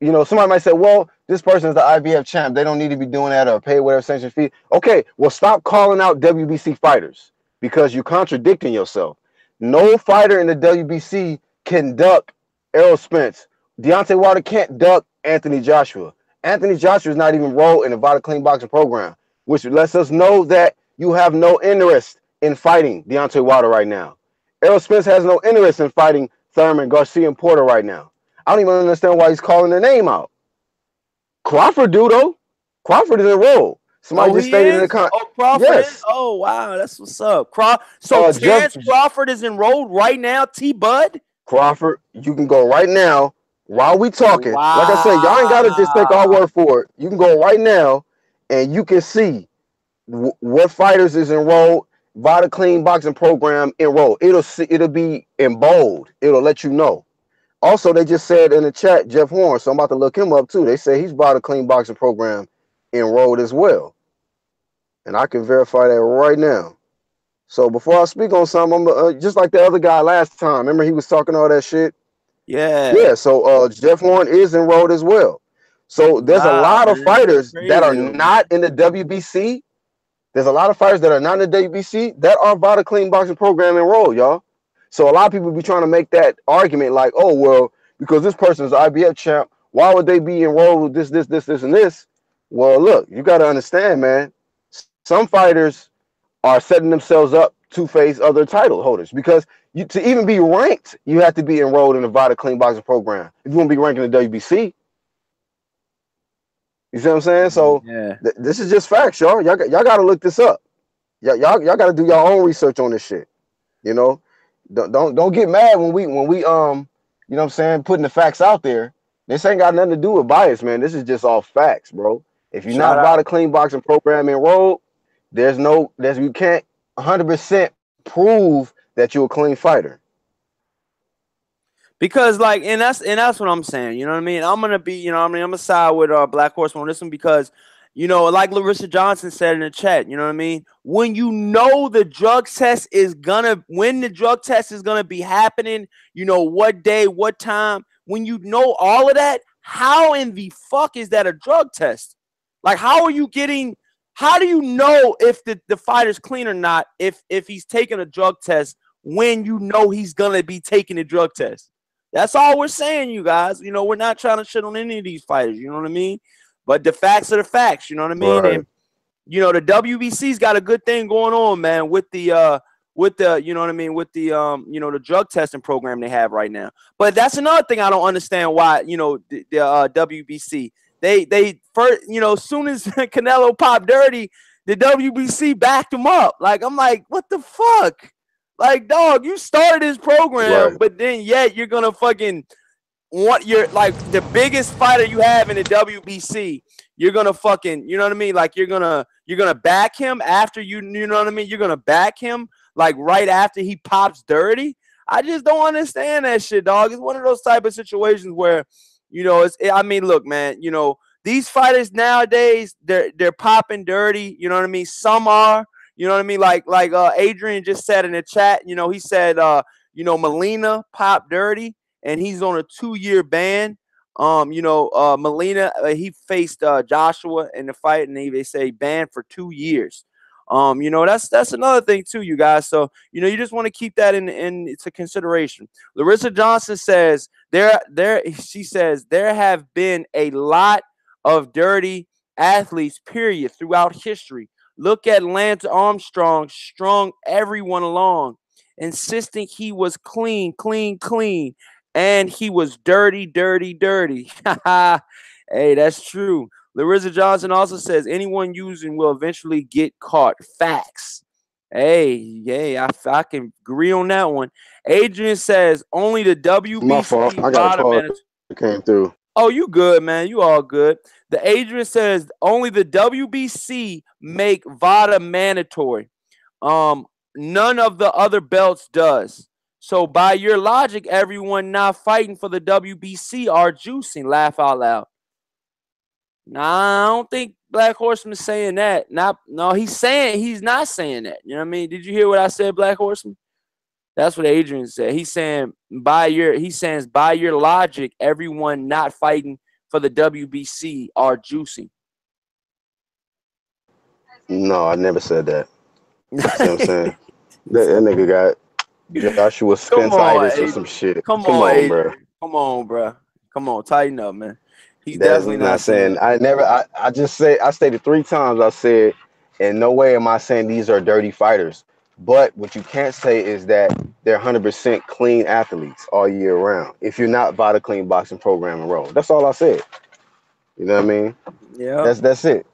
You know, somebody might say, well, this person is the IBF champ. They don't need to be doing that or pay whatever sanction fee. Okay, well, stop calling out WBC fighters because you're contradicting yourself. No fighter in the WBC can duck Errol Spence. Deontay Wilder can't duck Anthony Joshua. Anthony Joshua is not even enrolled in the Vada Clean Boxing program, which lets us know that you have no interest in fighting Deontay Wilder right now. Errol Spence has no interest in fighting Thurman, Garcia, and Porter right now. I don't even understand why he's calling their name out. Crawford do though. Crawford is enrolled. Somebody oh, just he stated in the is. con. Oh, Crawford is. Yes. Oh, wow, that's what's up. So Jeff Terrence Crawford is enrolled right now. T Bud. Crawford, you can go right now while we talking. Like I said, y'all ain't gotta just take our Wow. word for it. You can go right now and you can see what fighters is enrolled. Vada Clean Boxing Program enrolled. It'll be in bold. It'll let you know. Also, they just said in the chat, Jeff Horn, so I'm about to look him up too. They say he's bought a clean boxing program enrolled as well. And I can verify that right now. So before I speak on something, I'm just like the other guy last time. Remember he was talking all that shit? Yeah. Yeah, so Jeff Horn is enrolled as well. So there's a Wow, lot of man. That's fighters that are crazy though, man. not in the WBC. There's a lot of fighters that are not in the WBC that are bought a clean boxing program enrolled, y'all. So a lot of people be trying to make that argument like, oh, well, because this person's IBF champ, why would they be enrolled with this, and this? Well, look, you got to understand, man. Some fighters are setting themselves up to face other title holders because to even be ranked, you have to be enrolled in the VADA Clean Boxing Program. If you want to be ranked in the WBC, you see what I'm saying? So Yeah. this is just facts, y'all. Y'all got to look this up. Y'all got to do your own research on this shit. You know, don't get mad when we you know what I'm saying, putting the facts out there. This ain't got nothing to do with bias, man. This is just all facts, bro. If you're Shout not out. about a clean boxing program enrolled, you can't 100% prove that you're a clean fighter. Because like, and that's what I'm saying. You know what I mean? I'm gonna be, you know what I mean? I'm gonna side with Black Horseman on this one because, you know, like Larissa Johnson said in the chat, you know what I mean? When you know the drug test is when the drug test is gonna be happening, you know, what day, what time, when you know all of that, how in the fuck is that a drug test? Like, how do you know if the fighter's clean or not if he's taking a drug test when you know he's gonna be taking a drug test? That's all we're saying, you guys. You know, we're not trying to shit on any of these fighters. You know what I mean? But the facts are the facts. You know what I mean? Right. And you know, the WBC's got a good thing going on, man, with the you know what I mean, with the you know, the drug testing program they have right now. But that's another thing I don't understand why, you know, the WBC they first, you know, as soon as Canelo popped dirty, the WBC backed him up. Like, I'm like, what the fuck? Like, dog, you started this program, Right. but then yet you're gonna fucking want you're like the biggest fighter you have in the WBC. You're gonna fucking, you know what I mean? Like, you're gonna back him after you know what I mean? You're gonna back him like right after he pops dirty. I just don't understand that shit, dog. It's one of those type of situations where, I mean, look, man, these fighters nowadays, they're popping dirty. You know what I mean? Some are, you know what I mean? Like Adrian just said in the chat, he said, Molina popped dirty and he's on a 2-year ban. Molina, he faced Joshua in the fight, and they say banned for 2 years. That's another thing too, you guys. So you just want to keep that into consideration. Larissa Johnson says she says there have been a lot of dirty athletes, period, throughout history. Look at Lance Armstrong, strung everyone along, insisting he was clean, clean, clean, and he was dirty, dirty, dirty. Hey, that's true. Larissa Johnson also says anyone using will eventually get caught. Facts. Hey, I can agree on that one. Adrian says only the My fault. WBC I got a VADA call mandatory. that came through. Oh, you good, man. You all good. The Adrian says only the WBC make VADA mandatory. None of the other belts does. So by your logic, everyone not fighting for the WBC are juicing. Laugh out loud. Nah, I don't think Black Horseman is saying that. No, he's not saying that. You know what I mean? Did you hear what I said, Black Horseman? That's what Adrian said. He's saying by your logic, everyone not fighting for the WBC are juicing. No, I never said that. See what I'm saying? That nigga got Joshua Spence-itis or some shit. Come on, Adrian. Bro. Come on, bro. Come on, tighten up, man. He's That's definitely not saying. I just say I stated 3 times. I said, in no way am I saying these are dirty fighters. But what you can't say is that they're 100% clean athletes all year round. If you're not VADA clean boxing program enrolled, that's all I said. You know what I mean? Yeah. That's it.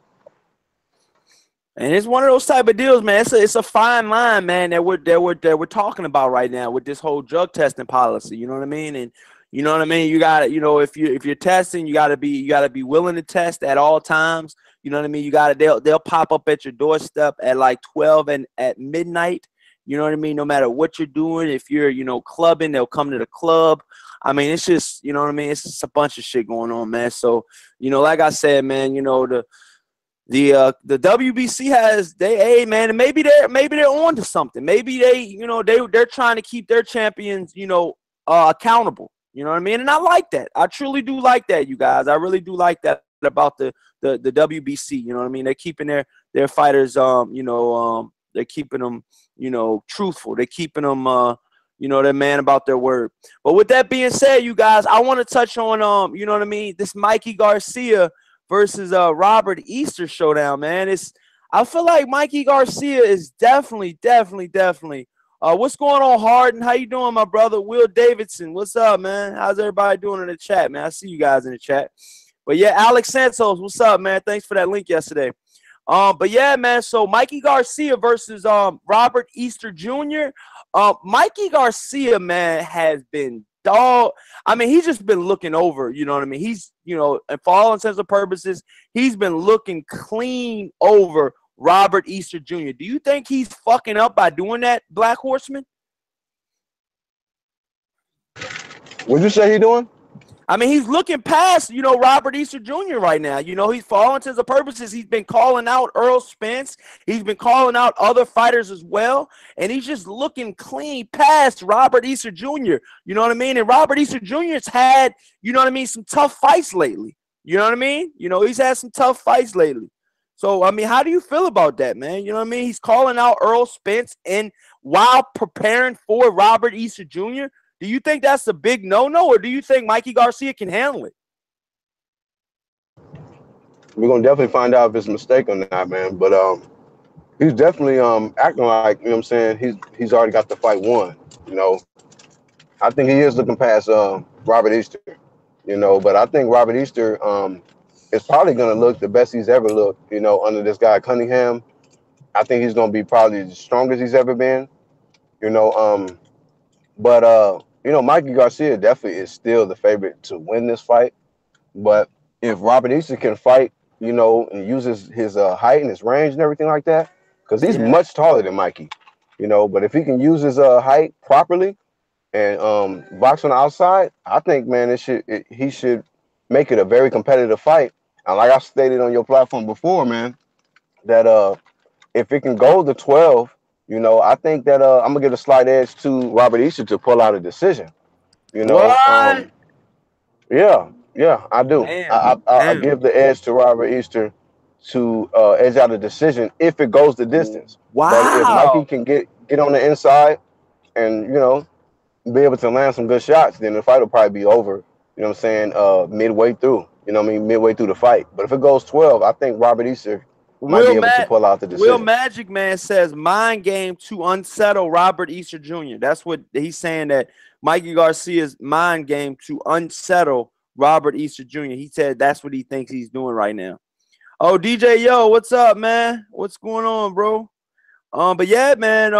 And it's one of those type of deals, man. It's a fine line, man, that we're talking about right now with this whole drug testing policy. You know what I mean? And you know what I mean? You got to, if you're testing, you got to be willing to test at all times. You know what I mean? They'll pop up at your doorstep at like 12 and at midnight. You know what I mean? No matter what you're doing, if you're, clubbing, they'll come to the club. I mean, it's just, you know what I mean? It's just a bunch of shit going on, man. So, like I said, man, the WBC hey man, and maybe they're on to something. Maybe they're trying to keep their champions, accountable. You know what I mean? And I like that. I truly do like that, you guys. I really do like that about the WBC. You know what I mean? They're keeping their fighters, they're keeping them, truthful. They're keeping them, they're man about their word. But with that being said, you guys, I want to touch on, you know what I mean? This Mikey Garcia versus Robert Easter showdown, man. I feel like Mikey Garcia is definitely. What's going on, Harden? How you doing, my brother? Will Davidson, what's up, man? How's everybody doing in the chat, man? I see you guys in the chat. But yeah, Alex Santos, what's up, man? Thanks for that link yesterday. But yeah, man. So Mikey Garcia versus Robert Easter Jr. Mikey Garcia, man, has been dog. I mean, he's just been looking over. You know what I mean? He's, and for all intents and purposes, he's been looking clean over Robert Easter Jr. Do you think he's fucking up by doing that, Black Horseman? What'd you say he doing? I mean, he's looking past, Robert Easter Jr. right now. He's, for all intents and purposes, he's been calling out Earl Spence. He's been calling out other fighters as well. And he's just looking clean past Robert Easter Jr. You know what I mean? And Robert Easter Jr.'s had, some tough fights lately. You know what I mean? He's had some tough fights lately. So, I mean, how do you feel about that, man? You know what I mean? He's calling out Earl Spence and while preparing for Robert Easter Jr., do you think that's a big no-no, or do you think Mikey Garcia can handle it? We're gonna definitely find out if it's a mistake or not, man. But he's definitely acting like, what I'm saying, he's already got the fight won. I think he is looking past Robert Easter. But I think Robert Easter is probably gonna look the best he's ever looked. Under this guy Cunningham, I think he's gonna be probably the strongest he's ever been. But Mikey Garcia definitely is still the favorite to win this fight. But if Robert Easter can fight, and uses his height and his range and everything like that, because he's much taller than Mikey, but if he can use his height properly, And box on the outside, I think, man, he should make it a very competitive fight. And like I stated on your platform before, man, that if it can go to 12, I think that I'm gonna give a slight edge to Robert Easter to pull out a decision. You know, What? yeah, I do. Damn. I Damn. give the edge to Robert Easter to edge out a decision if it goes the distance. But if Mikey Wow. can get on the inside and be able to land some good shots, then the fight will probably be over. You know what I'm saying? Midway through. You know what I mean? Midway through the fight. But if it goes 12, I think Robert Easter might be Will able to Matt pull out the Will decision. Magic Man says mind game to unsettle Robert Easter Jr. That's what he's saying, that Mikey Garcia's mind game to unsettle Robert Easter Jr. He said that's what he thinks he's doing right now. Oh, DJ Yo, what's up, man? What's going on, bro? But yeah, man,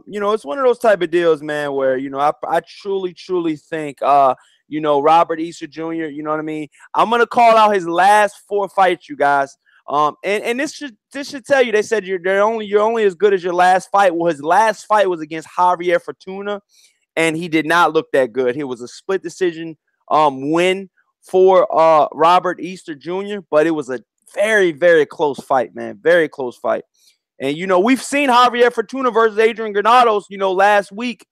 it's one of those type of deals, man, where, I truly think Robert Easter Jr., you know what I mean? I'm gonna call out his last 4 fights, you guys. And this should tell you, they said you're only as good as your last fight. Well, his last fight was against Javier Fortuna, and he did not look that good. It was a split decision win for Robert Easter Jr., but it was a very, very close fight, man. Very close fight. And we've seen Javier Fortuna versus Adrian Granados, last week,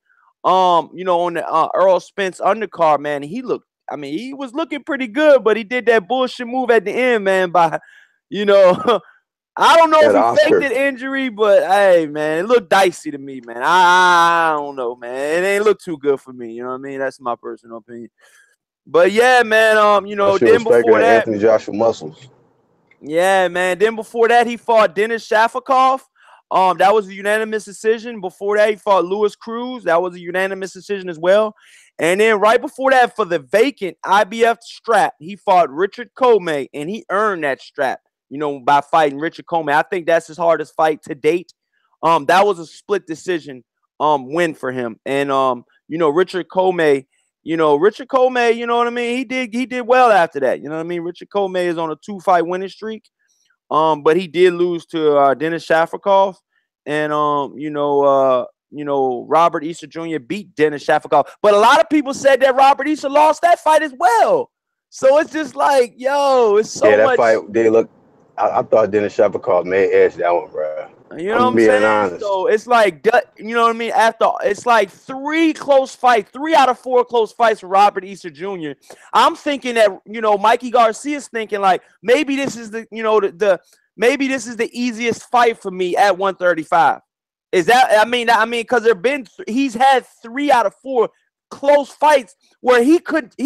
on the Earl Spence undercard, man. He was looking pretty good, but he did that bullshit move at the end, man, by, I don't know if At he faked Oscar. an injury, but hey, man, it looked dicey to me, man. I don't know, man. It ain't look too good for me. You know what I mean? That's my personal opinion. But yeah, man, That shit then was faker before than that, Anthony Joshua muscles. yeah, man. Then before that, he fought Denis Shafikov. That was a unanimous decision. Before that, he fought Louis Cruz. That was a unanimous decision as well. And then right before that, for the vacant IBF strap, he fought Richard Comey, and he earned that strap, by fighting Richard Comey. I think that's his hardest fight to date. That was a split decision win for him. And Richard Comey, Richard Comey, you know what I mean? He did well after that. You know what I mean? Richard Comey is on a 2-fight winning streak. But he did lose to Denis Shafikov, and Robert Easter Jr. beat Denis Shafikov. But a lot of people said that Robert Easter lost that fight as well. So it's just like, yo, it's Yeah, so that much. fight did look. I thought Dennis Shafikov may edge that one, bro. You know I'm what I'm being saying? honest. So it's like, you know what I mean? After it's like 3 close fights, 3 out of 4 close fights for Robert Easter Jr. I'm thinking that Mikey Garcia's thinking like maybe this is maybe this is the easiest fight for me at 135. Is that because he's had 3 out of 4 close fights where he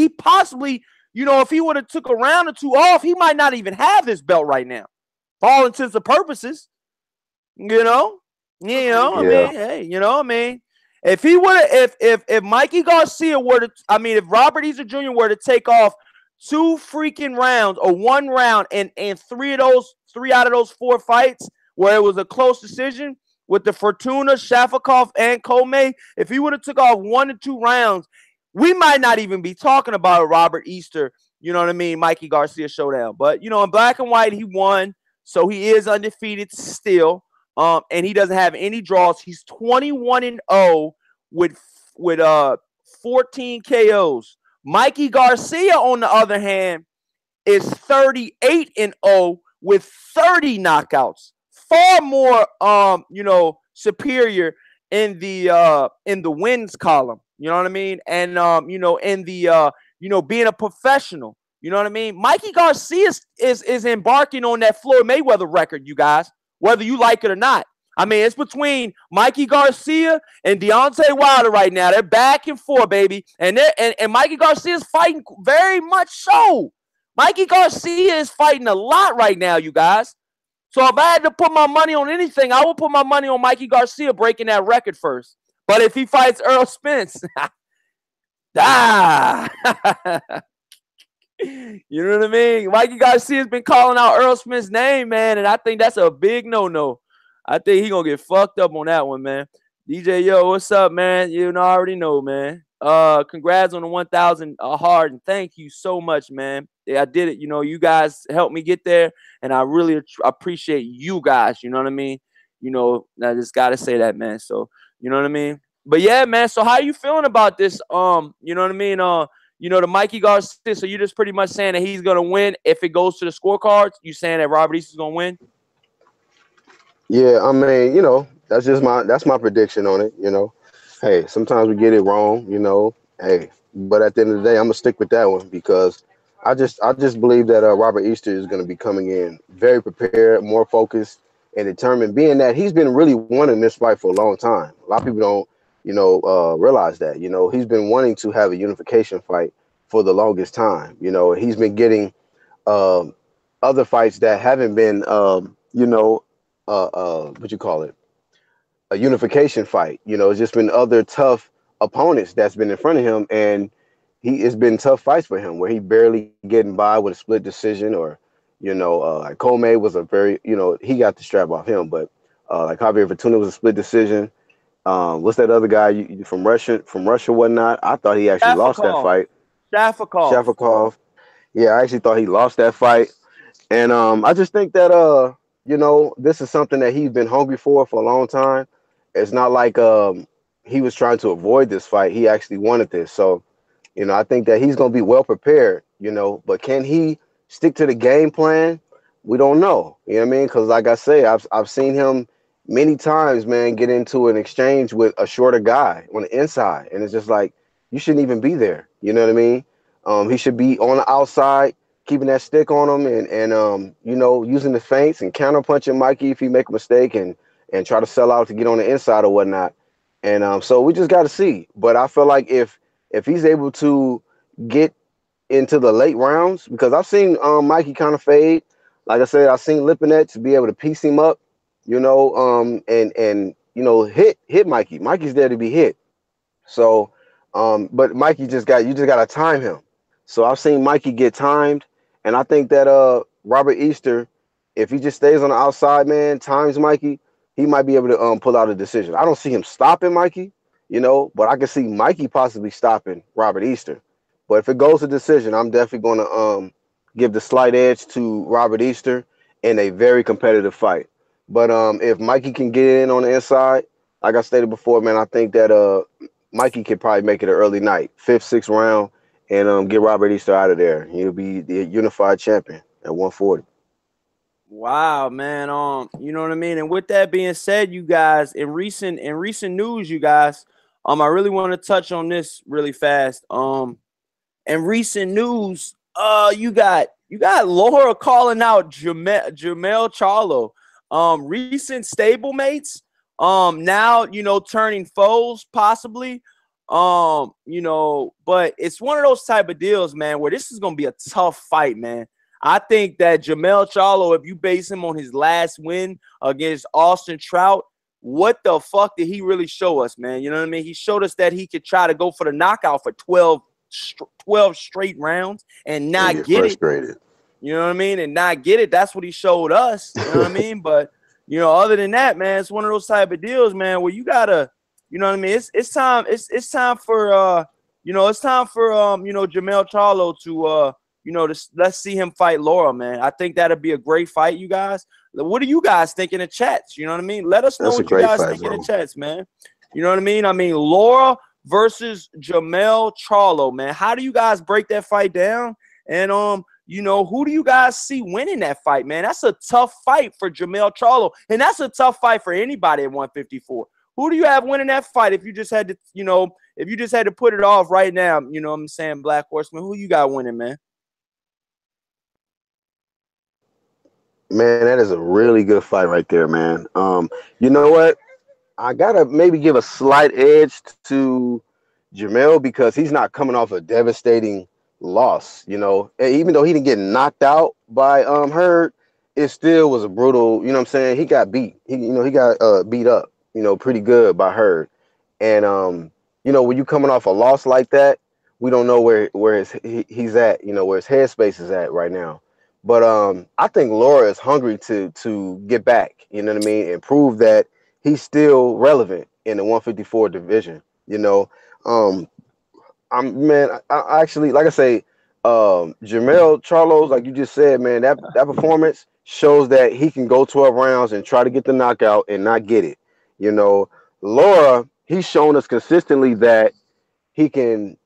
possibly if he would have took a round or 2 off, he might not even have this belt right now, for all intents and purposes. Yeah, Hey, if he would have, if Mikey Garcia were to, if Robert Easter Jr. were to take off 2 freaking rounds or 1 round and 3 out of those 4 fights where it was a close decision with the Fortuna, Shafikov, and Comey, if he would have took off 1 or 2 rounds, we might not even be talking about a Robert Easter, Mikey Garcia showdown. But in black and white, he won, so he is undefeated still. And he doesn't have any draws. He's 21-0 with 14 KOs. Mikey Garcia, on the other hand, is 38-0 with 30 knockouts. Far more superior in the wins column. You know what I mean? And in the being a professional. You know what I mean? Mikey Garcia is embarking on that Floyd Mayweather record, you guys, whether you like it or not. It's between Mikey Garcia and Deontay Wilder right now. They're back and forth, baby. And Mikey Garcia is fighting very much so. Mikey Garcia is fighting a lot right now, you guys. So if I had to put my money on anything, I would put my money on Mikey Garcia breaking that record first. But if he fights Earl Spence, you know what I mean? Mikey Garcia's been calling out Earl Smith's name, man, and I think that's a big no-no. I think he gonna get fucked up on that one, man. DJ, yo, what's up, man? I already know, man. Congrats on the 1,000 hard, and thank you so much, man. Yeah, I did it. You guys helped me get there, and I really appreciate you guys. You know what I mean? I just gotta say that, man. So, you know what I mean? but yeah, man. So how you feeling about this? You know what I mean? The Mikey Garcia. So you're just pretty much saying that he's gonna win if it goes to the scorecards. You saying that Robert Easter's gonna win? Yeah, I mean, that's my prediction on it. Hey, sometimes we get it wrong. Hey, but at the end of the day, I'm gonna stick with that one because I just believe that Robert Easter is gonna be coming in very prepared, more focused, and determined. Being that he's been really wanting this fight for a long time. A lot of people don't, realize that. He's been wanting to have a unification fight for the longest time. He's been getting um, other fights that haven't been, what you call it, a unification fight. It's just been other tough opponents that's been in front of him, and it's been tough fights for him where he barely getting by with a split decision, or like Comey was a very, he got the strap off him, but like Javier Fortuna was a split decision. What's that other guy from Russia, whatnot? I thought he actually lost that Shafakov. fight. Shafakov. Shafakov. Yeah, I actually thought he lost that fight. And I just think that this is something that he's been hungry for a long time. It's not like he was trying to avoid this fight. He actually wanted this. So, I think that he's going to be well prepared, but can he stick to the game plan? We don't know. You know what I mean? Because like I say, I've seen him many times, man, get into an exchange with a shorter guy on the inside. And it's just like, you shouldn't even be there. You know what I mean? He should be on the outside, keeping that stick on him, and using the feints and counter punching Mikey if he make a mistake, and try to sell out to get on the inside or whatnot. And so we just got to see. But I feel like if he's able to get into the late rounds, because I've seen Mikey kind of fade. Like I said, I've seen Lipinets to be able to piece him up, and hit Mikey. Mikey's there to be hit. So, but Mikey you just got to time him. So I've seen Mikey get timed, and I think that Robert Easter, if he just stays on the outside, man, times Mikey, he might be able to pull out a decision. I don't see him stopping Mikey, but I can see Mikey possibly stopping Robert Easter. But if it goes to decision, I'm definitely going to give the slight edge to Robert Easter in a very competitive fight. But if Mikey can get in on the inside, like I stated before, man, I think that Mikey could probably make it an early night, 5th, 6th round, and get Robert Easter out of there. He'll be the unified champion at 140. Wow, man. You know what I mean? And with that being said, you guys, in recent news, you guys, I really want to touch on this really fast. In recent news, you got Laura calling out Jamel Charlo. Recent stablemates, now, turning foes possibly. But it's one of those type of deals, man, where this is gonna be a tough fight, man. I think that Jamel Charlo, if you base him on his last win against Austin Trout, what the fuck did he really show us, man? You know what I mean? He showed us that he could try to go for the knockout for 12 straight rounds and not get frustrated. it. You know what I mean? And not get it. That's what he showed us. You know what I mean? But, other than that, man, it's one of those type of deals, man, where you gotta, you know what I mean? It's time for Jamel Charlo to let's see him fight Laura, man. I think that'll be a great fight, you guys. What do you guys think in the chats? You know what I mean? Let us know what you guys think in the chats, man. You know what I mean? I mean, Laura versus Jamel Charlo, man. How do you guys break that fight down? And who do you guys see winning that fight, man? That's a tough fight for Jamel Charlo, and that's a tough fight for anybody at 154. Who do you have winning that fight if you just had to, put it off right now? You know what I'm saying, Black Horseman? Who you got winning, man? Man, that is a really good fight right there, man. You know what? I gotta maybe give a slight edge to Jamel because he's not coming off a devastating loss. Even though he didn't get knocked out by Hurd, it still was a brutal. You know what I'm saying? He got beat. He got beat up. Pretty good by Hurd. And when you coming off a loss like that, we don't know where he's at. Where his headspace is at right now. But I think Laura is hungry to get back, you know what I mean, and prove that he's still relevant in the 154 division. I actually, like I say, Jamel Charlo, like you just said, man, that performance shows that he can go 12 rounds and try to get the knockout and not get it. Laura, he's shown us consistently that he can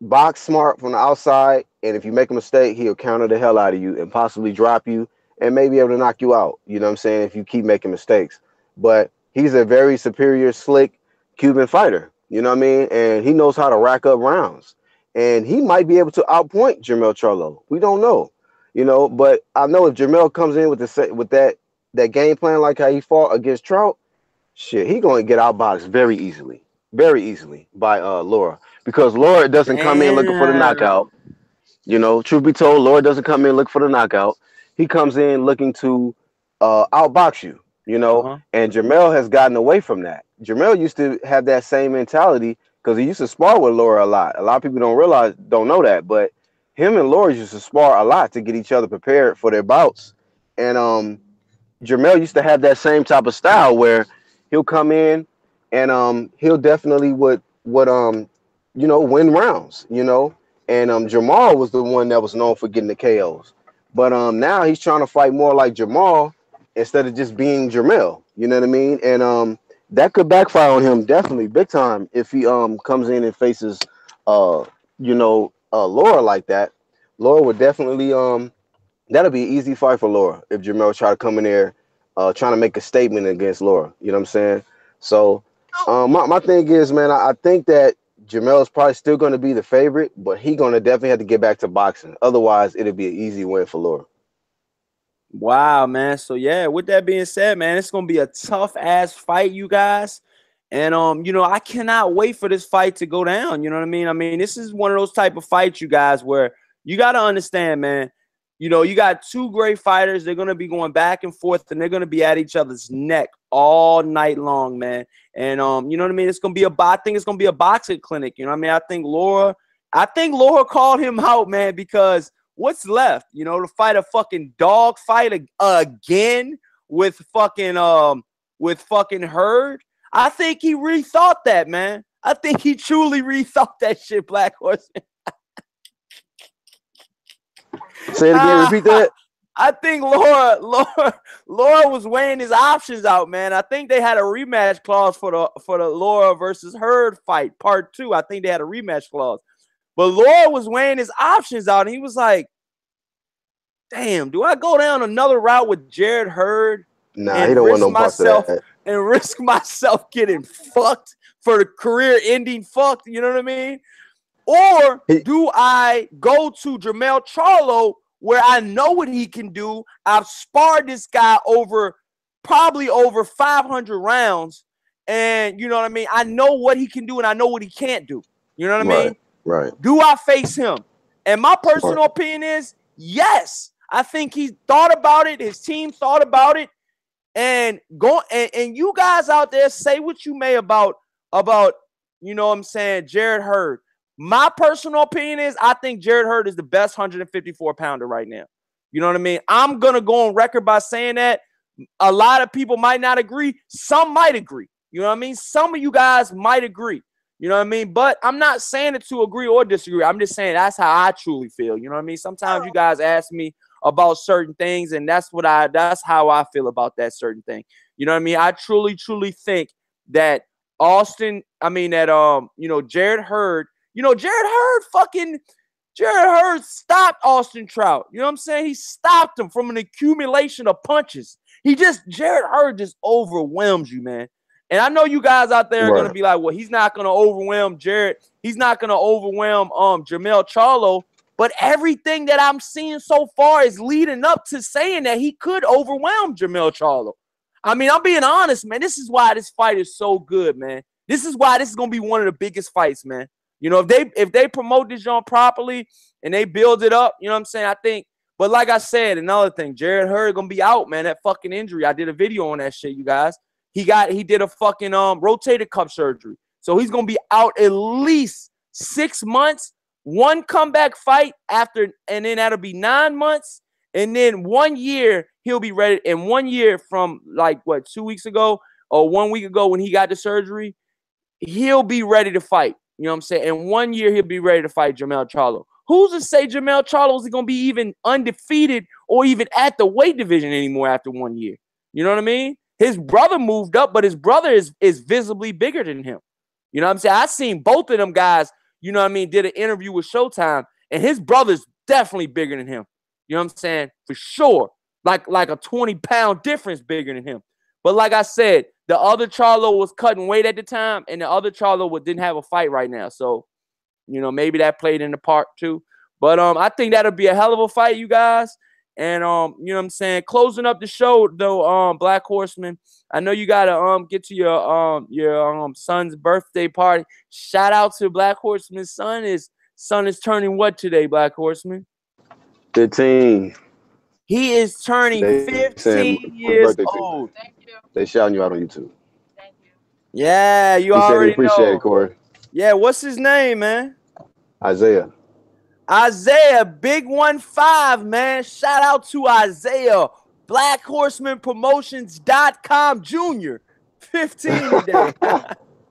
box smart from the outside, and if you make a mistake, he'll counter the hell out of you and possibly drop you and maybe able to knock you out. You know what I'm saying? If you keep making mistakes. But he's a very superior, slick Cuban fighter. You know what I mean? And he knows how to rack up rounds. And he might be able to outpoint Jermell Charlo. We don't know. You know, but I know if Jermell comes in with that game plan like how he fought against Trout, shit, he gonna get outboxed very easily by Laura, because Laura doesn't come in looking for the Damn. knockout. You know, truth be told, Laura doesn't come in looking for the knockout. He comes in looking to outbox you. You know, Uh-huh. and Jermell has gotten away from that. Jermell used to have that same mentality because he used to spar with Laura a lot. A lot of people don't know that, but him and Laura used to spar a lot to get each other prepared for their bouts. And Jermell used to have that same type of style where he'll come in and he'll definitely would win rounds, you know. And Jamal was the one that was known for getting the KOs. But now he's trying to fight more like Jamal instead of just being Jermell, you know what I mean? And that could backfire on him definitely big time if he comes in and faces Laura like that. Laura would definitely that'll be an easy fight for Laura if Jermell try to come in there trying to make a statement against Laura. You know what I'm saying? So my thing is, man, I think that Jermell is probably still going to be the favorite, but he going to definitely have to get back to boxing. Otherwise, it'll be an easy win for Laura. Wow, man. So yeah, with that being said, man, it's gonna be a tough ass fight, you guys. And I cannot wait for this fight to go down. You know what I mean? I mean, this is one of those type of fights, you guys, where you gotta understand, man. You got two great fighters. They're gonna be going back and forth, and they're gonna be at each other's neck all night long, man. And you know what I mean? It's gonna be I think it's gonna be a boxing clinic. You know what I mean? I think Laura called him out, man, because what's left? To fight a fucking dog fight again with fucking Hurd. I think he rethought that, man. I think he truly rethought that shit, Black Horseman. Say it again. Repeat that. I think Laura was weighing his options out, man. I think they had a rematch clause for the Laura versus Hurd fight, part 2. I think they had a rematch clause. But Laura was weighing his options out, and he was like, damn, do I go down another route with Jarrett Hurd Nah, he don't want no parts of that. And risk myself getting fucked for the career-ending fucked, you know what I mean? Or do I go to Jermell Charlo, where I know what he can do? I've sparred this guy probably over 500 rounds, and you know what I mean? I know what he can do, and I know what he can't do. You know what I mean? Right. Do I face him? And my personal opinion is yes. I think he thought about it. His team thought about it. And you guys out there, say what you may about you know what I'm saying, Jarrett Hurd. My personal opinion is I think Jarrett Hurd is the best 154 pounder right now. You know what I mean? I'm going to go on record by saying that. A lot of people might not agree. Some might agree. You know what I mean? Some of you guys might agree. You know what I mean? But I'm not saying it to agree or disagree. I'm just saying that's how I truly feel. You know what I mean? Sometimes you guys ask me about certain things, and that's how I feel about that certain thing. You know what I mean? I truly think that Jarrett Hurd, Jarrett Hurd stopped Austin Trout. You know what I'm saying? He stopped him from an accumulation of punches. Jarrett Hurd just overwhelms you, man. And I know you guys out there are going to be like, well, he's not going to overwhelm Jarrett. He's not going to overwhelm Jermell Charlo. But everything that I'm seeing so far is leading up to saying that he could overwhelm Jermell Charlo. I mean, I'm being honest, man. This is why this fight is so good, man. This is why this is going to be one of the biggest fights, man. You know, if they promote this joint properly and they build it up, you know what I'm saying? I think, but like I said, another thing, Jarrett Hurd going to be out, man. That fucking injury. I did a video on that shit, you guys. He did a fucking rotator cuff surgery. So he's going to be out at least 6 months. One comeback fight after, and then that'll be 9 months. And then 1 year, he'll be ready. And 1 year from 2 weeks ago or 1 week ago when he got the surgery, he'll be ready to fight. You know what I'm saying? In 1 year, he'll be ready to fight Jermell Charlo. Who's to say Jermell Charlo is going to be even undefeated or even at the weight division anymore after 1 year? You know what I mean? His brother moved up, but his brother is visibly bigger than him. You know what I'm saying? I seen both of them guys, you know what I mean, did an interview with Showtime, and his brother's definitely bigger than him. You know what I'm saying? For sure. Like a 20-pound difference bigger than him. But like I said, the other Charlo was cutting weight at the time, and the other Charlo didn't have a fight right now. So, you know, maybe that played in the part too. But I think that'll be a hell of a fight, you guys. And you know what I'm saying? Closing up the show though, Black Horseman. I know you gotta get to your son's birthday party. Shout out to Black Horseman's son. His son is turning what today, Black Horseman? 15. He is turning 15 years old. Thank you. They shouting you out on YouTube. Thank you. Yeah, you he already said he appreciate it, Corey. Yeah, what's his name, man? Isaiah. Isaiah, big 1-5, man. Shout out to Isaiah. BlackHorsemanPromotions.com Junior. 15 today.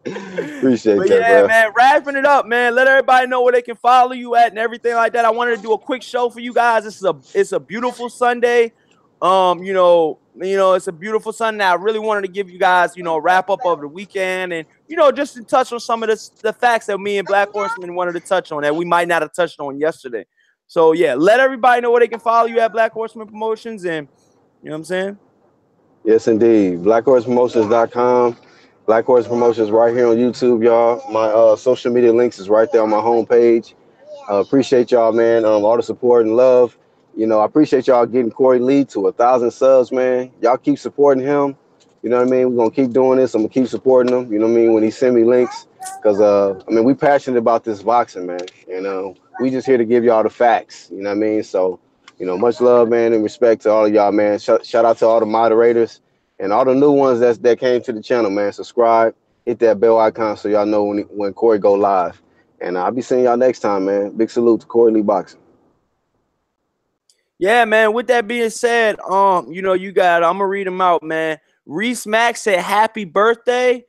Appreciate that, yeah, bro. man, wrapping it up, man. Let everybody know where they can follow you at and everything like that. I wanted to do a quick show for you guys. It's a beautiful Sunday. You know, it's a beautiful Sunday. I really wanted to give you guys, you know, a wrap up of the weekend and, you know, just to touch on some of the facts that me and Black Horseman wanted to touch on that we might not have touched on yesterday. So yeah, let everybody know where they can follow you at Black Horseman Promotions, and you know what I'm saying? Yes, indeed. BlackHorsePromotions.com. Black Horse Promotions right here on YouTube, y'all. My social media links is right there on my homepage. Appreciate y'all, man. All the support and love. You know, I appreciate y'all getting Corey Lee to 1,000 subs, man. Y'all keep supporting him. You know what I mean? We're going to keep doing this. I'm going to keep supporting him. You know what I mean? When he send me links. Because, I mean, we passionate about this boxing, man. And we just here to give y'all the facts. You know what I mean? So, you know, much love, man, and respect to all of y'all, man. Shout out to all the moderators and all the new ones that came to the channel, man. Subscribe, hit that bell icon so y'all know when Corey go live. And I'll be seeing y'all next time, man. Big salute to Corey Lee Boxing. Yeah, man. With that being said, you know, you got, I'm gonna read them out, man. Reese Mack said happy birthday.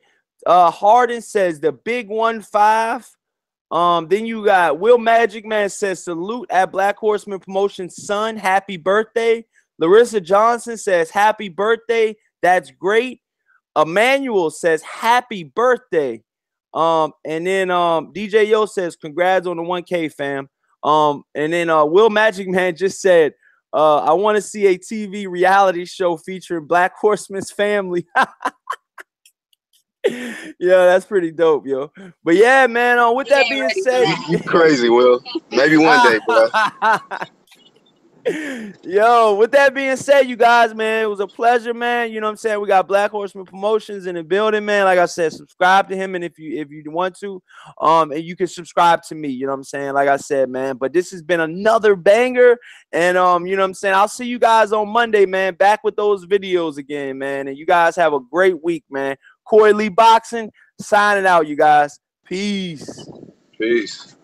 Harden says the big 1-5. Then you got Will Magic Man says salute at Black Horseman Promotions son. Happy birthday. Larissa Johnson says happy birthday. That's great. Emmanuel says happy birthday. And then DJ Yo says congrats on the 1K, fam. And then Will Magic Man just said, I want to see a TV reality show featuring Black Horseman's family. Yeah, that's pretty dope, yo. But yeah, man, with that being said, you crazy, Will. Maybe one day, bro. Yo, with that being said, you guys, man, it was a pleasure, man. You know what I'm saying? We got Black Horseman Promotions in the building, man. Like I said, subscribe to him, and if you want to, and you can subscribe to me. You know what I'm saying? Like I said, man. But this has been another banger, and you know what I'm saying? I'll see you guys on Monday, man. Back with those videos again, man. And you guys have a great week, man. Corey Lee Boxing signing out, you guys. Peace. Peace.